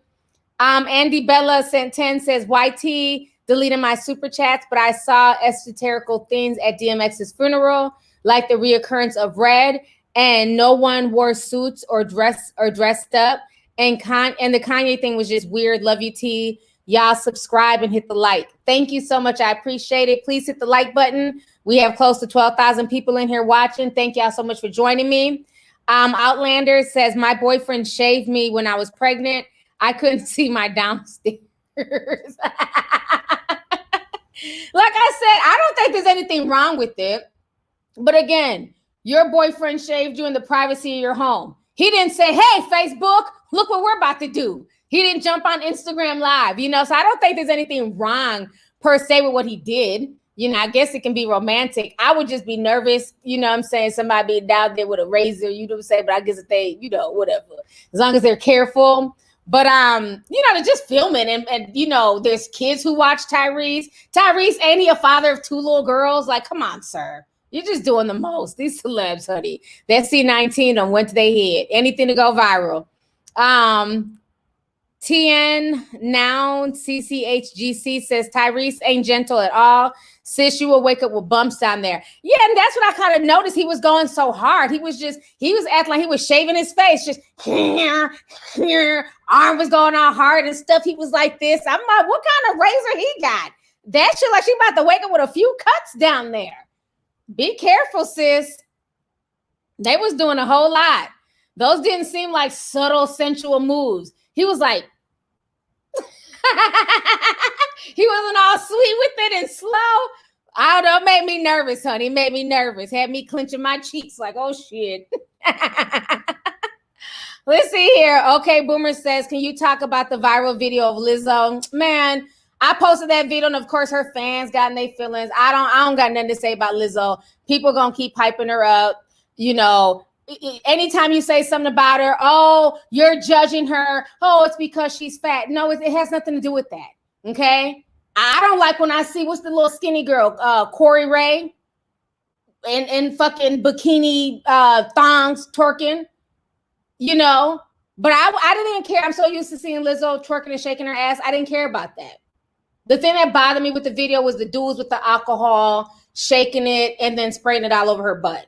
Andy Bella sent 10 says YT deleted my super chats, but I saw esoterical things at DMX's funeral, like the reoccurrence of red, and no one wore suits or dressed up. And the Kanye thing was just weird. Love you, T. Y'all subscribe and hit the like. Thank you so much. I appreciate it. Please hit the like button. We have close to 12,000 people in here watching. Thank y'all so much for joining me. Outlander says, my boyfriend shaved me when I was pregnant. I couldn't see my downstairs. Like I said, I don't think there's anything wrong with it. But again, your boyfriend shaved you in the privacy of your home. He didn't say, hey, Facebook, look what we're about to do. He didn't jump on Instagram Live, so I don't think there's anything wrong per se with what he did. I guess it can be romantic. I would just be nervous, what I'm saying, somebody being down there with a razor, but I guess if they, whatever, as long as they're careful. But, they're just filming and there's kids who watch Tyrese. Tyrese, ain't he a father of 2 little girls? Like, come on, sir. You're just doing the most. These celebs, honey. That C19 on went to their head. Anything to go viral. TN Noun CCHGC says Tyrese ain't gentle at all. Sis, you will wake up with bumps down there. Yeah, and that's what I kind of noticed. He was going so hard. He was acting like he was shaving his face. Just arm was going all hard and stuff. He was like this. I'm like, what kind of razor he got? That shit like she about to wake up with a few cuts down there. Be careful, sis. They was doing a whole lot. Those didn't seem like subtle, sensual moves. He was like, he wasn't all sweet with it and slow. I don't know, it made me nervous, honey. It made me nervous. Had me clenching my cheeks like, oh, shit. Let's see here. Okay, Boomer says, can you talk about the viral video of Lizzo? Man, I posted that video, and of course, her fans got in their feelings. I don't got nothing to say about Lizzo. People are going to keep hyping her up. Anytime you say something about her, oh, you're judging her. Oh, it's because she's fat. No, it has nothing to do with that. Okay. I don't like when I see, what's the little skinny girl, Corey Ray in fucking bikini thongs twerking, but I didn't even care. I'm so used to seeing Lizzo twerking and shaking her ass. I didn't care about that. The thing that bothered me with the video was the dudes with the alcohol shaking it, and then spraying it all over her butt.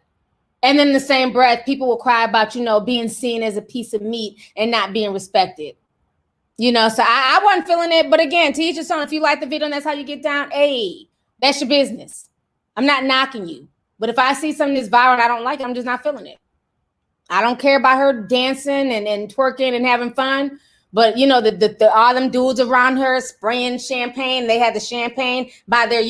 And then in the same breath, people will cry about, being seen as a piece of meat and not being respected. So I wasn't feeling it. But again, to each his own. If you like the video and that's how you get down, hey, that's your business. I'm not knocking you. But if I see something that's viral and I don't like it, I'm just not feeling it. I don't care about her dancing and twerking and having fun. But, the all them dudes around her spraying champagne. They had the champagne by their,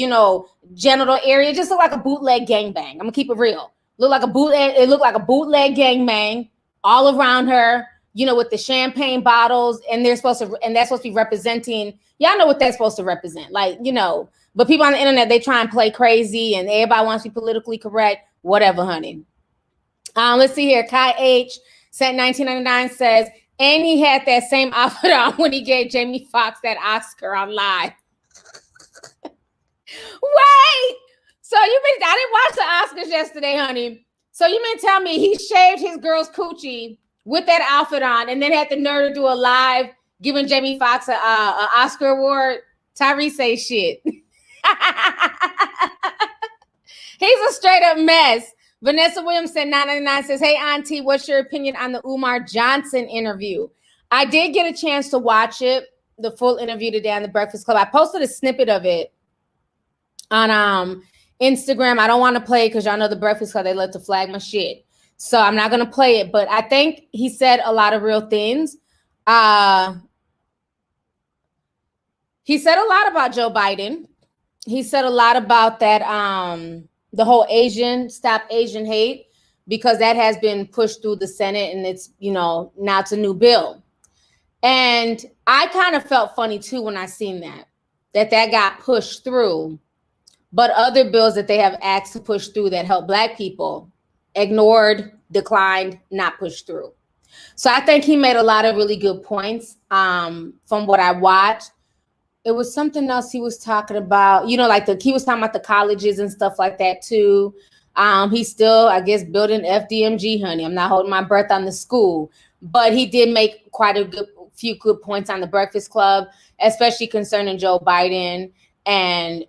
genital area. It just looked like a bootleg gangbang. I'm going to keep it real. It looked like a bootleg gangbang all around her, with the champagne bottles. And that's supposed to be representing. Y'all know what that's supposed to represent. But people on the internet, they try and play crazy and everybody wants to be politically correct. Whatever, honey. Let's see here. Kai H. sent 1999 says, and he had that same outfit on when he gave Jamie Foxx that Oscar on live. Wait! So I didn't watch the Oscars yesterday, honey. So you mean tell me he shaved his girl's coochie with that outfit on and then had the nerve to do a live giving Jamie Foxx a Oscar award? Tyrese say shit. He's a straight up mess. Vanessa Williamson 999 says, hey, Auntie, what's your opinion on the Umar Johnson interview? I did get a chance to watch it, the full interview today on the Breakfast Club. I posted a snippet of it on Instagram. I don't want to play it because y'all know the Breakfast Club, they love to flag my shit. So I'm not going to play it, but I think he said a lot of real things. He said a lot about Joe Biden. He said a lot about that, the whole Stop Asian Hate, because that has been pushed through the Senate and it's, now it's a new bill. And I kind of felt funny too when I seen that got pushed through, but other bills that they have asked to push through that help Black people, ignored, declined, not pushed through. So I think he made a lot of really good points from what I watched. It was something else he was talking about, he was talking about the colleges and stuff like that too. He's still, I guess, building FDMG, honey. I'm not holding my breath on the school, but he did make quite a few good points on the Breakfast Club, especially concerning Joe Biden and,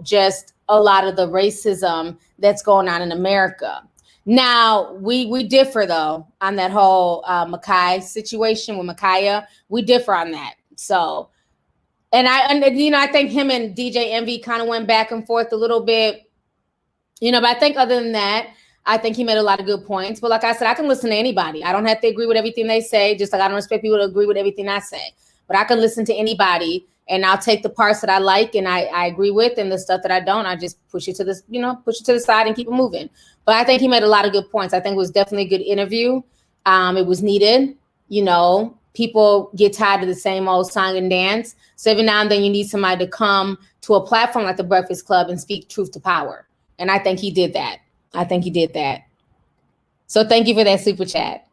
just a lot of the racism that's going on in America. Now, we differ, though, on that whole Ma'Khia situation with Ma'Khia. We differ on that. So, and I think him and DJ Envy kind of went back and forth a little bit, but I think other than that, I think he made a lot of good points. But like I said, I can listen to anybody. I don't have to agree with everything they say, just like I don't expect people to agree with everything I say. But I can listen to anybody, and I'll take the parts that I like and I agree with, and the stuff that I don't, I just push it to the side and keep it moving. But I think he made a lot of good points. I think it was definitely a good interview. It was needed. People get tired of the same old song and dance. So every now and then you need somebody to come to a platform like the Breakfast Club and speak truth to power. And I think he did that. So thank you for that super chat.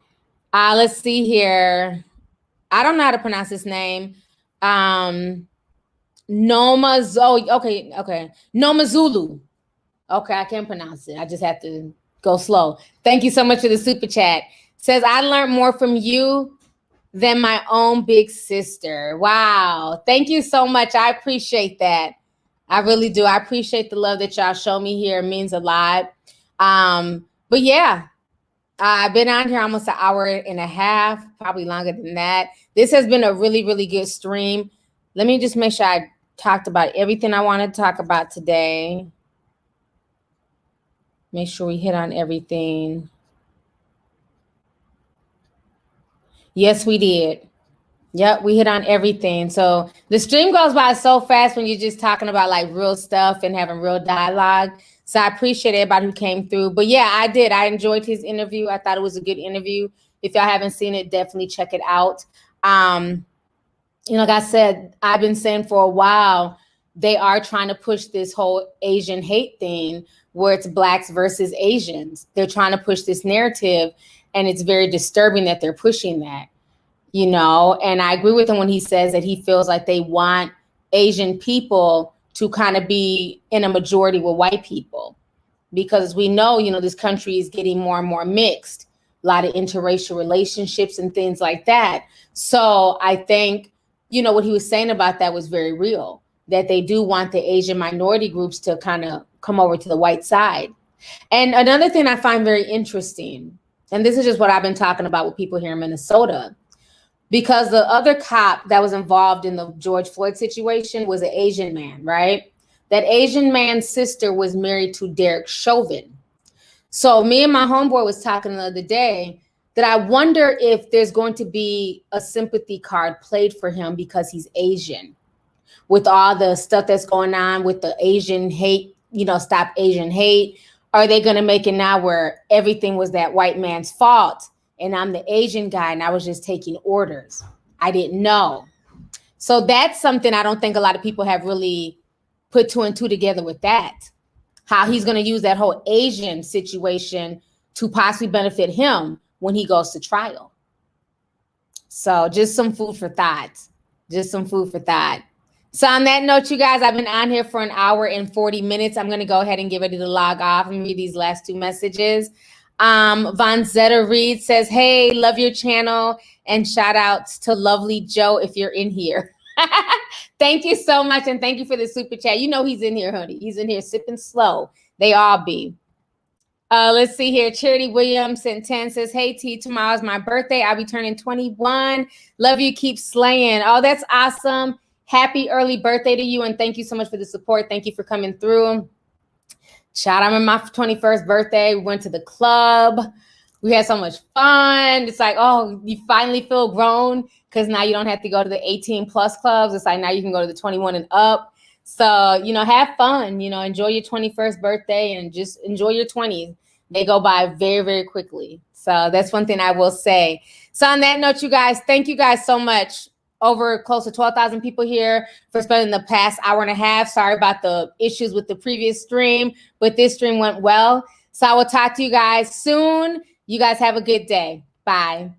Let's see here. I don't know how to pronounce his name. Noma Zulu. Okay, I can't pronounce it. I just have to go slow. Thank you so much for the super chat. Says, I learned more from you than my own big sister. Wow. Thank you so much. I appreciate that. I really do. I appreciate the love that y'all show me here. It means a lot. But yeah, I've been on here almost an hour and a half, probably longer than that. This has been a really, really good stream. Let me just make sure I talked about everything I wanted to talk about today. Make sure we hit on everything. Yes, we did. Yep, we hit on everything. So the stream goes by so fast when you're just talking about like real stuff and having real dialogue. So I appreciate everybody who came through. But yeah, I did. I enjoyed his interview. I thought it was a good interview. If y'all haven't seen it, definitely check it out. Like I said, I've been saying for a while, they are trying to push this whole Asian hate thing where it's Blacks versus Asians. They're trying to push this narrative, and it's very disturbing that they're pushing that, and I agree with him when he says that he feels like they want Asian people to kind of be in a majority with white people, because we know, this country is getting more and more mixed, a lot of interracial relationships and things like that. So I think, what he was saying about that was very real, that they do want the Asian minority groups to kind of come over to the white side. And another thing I find very interesting, and this is just what I've been talking about with people here in Minnesota, because the other cop that was involved in the George Floyd situation was an Asian man, right? That Asian man's sister was married to Derek Chauvin. So me and my homeboy was talking the other day that I wonder if there's going to be a sympathy card played for him because he's Asian. With all the stuff that's going on with the Asian hate, stop Asian hate, are they going to make it now where everything was that white man's fault and I'm the Asian guy and I was just taking orders? I didn't know. So that's something I don't think a lot of people have really put two and two together with that. How he's going to use that whole Asian situation to possibly benefit him when he goes to trial. So just some food for thought. Just some food for thought. So on that note, you guys, I've been on here for an hour and 40 minutes. I'm going to go ahead and get ready to log off and read these last two messages. Von Zeta Reed says, hey, love your channel and shout outs to Lovely Joe if you're in here. Thank you so much. And thank you for the super chat. You know, he's in here, honey. He's in here sipping slow. They all be. Let's see here. Charity Williams and 10 says, hey, T, tomorrow's my birthday. I'll be turning 21. Love you. Keep slaying. Oh, that's awesome. Happy early birthday to you. And thank you so much for the support. Thank you for coming through. Child, I'm on my 21st birthday. We went to the club. We had so much fun. It's like, oh, you finally feel grown because now you don't have to go to the 18 plus clubs. It's like now you can go to the 21 and up. So, have fun, enjoy your 21st birthday and just enjoy your 20s. They go by very, very quickly. So that's one thing I will say. So on that note, you guys, thank you guys so much. Over close to 12,000 people here for spending the past hour and a half. Sorry about the issues with the previous stream, but this stream went well. So I will talk to you guys soon. You guys have a good day. Bye.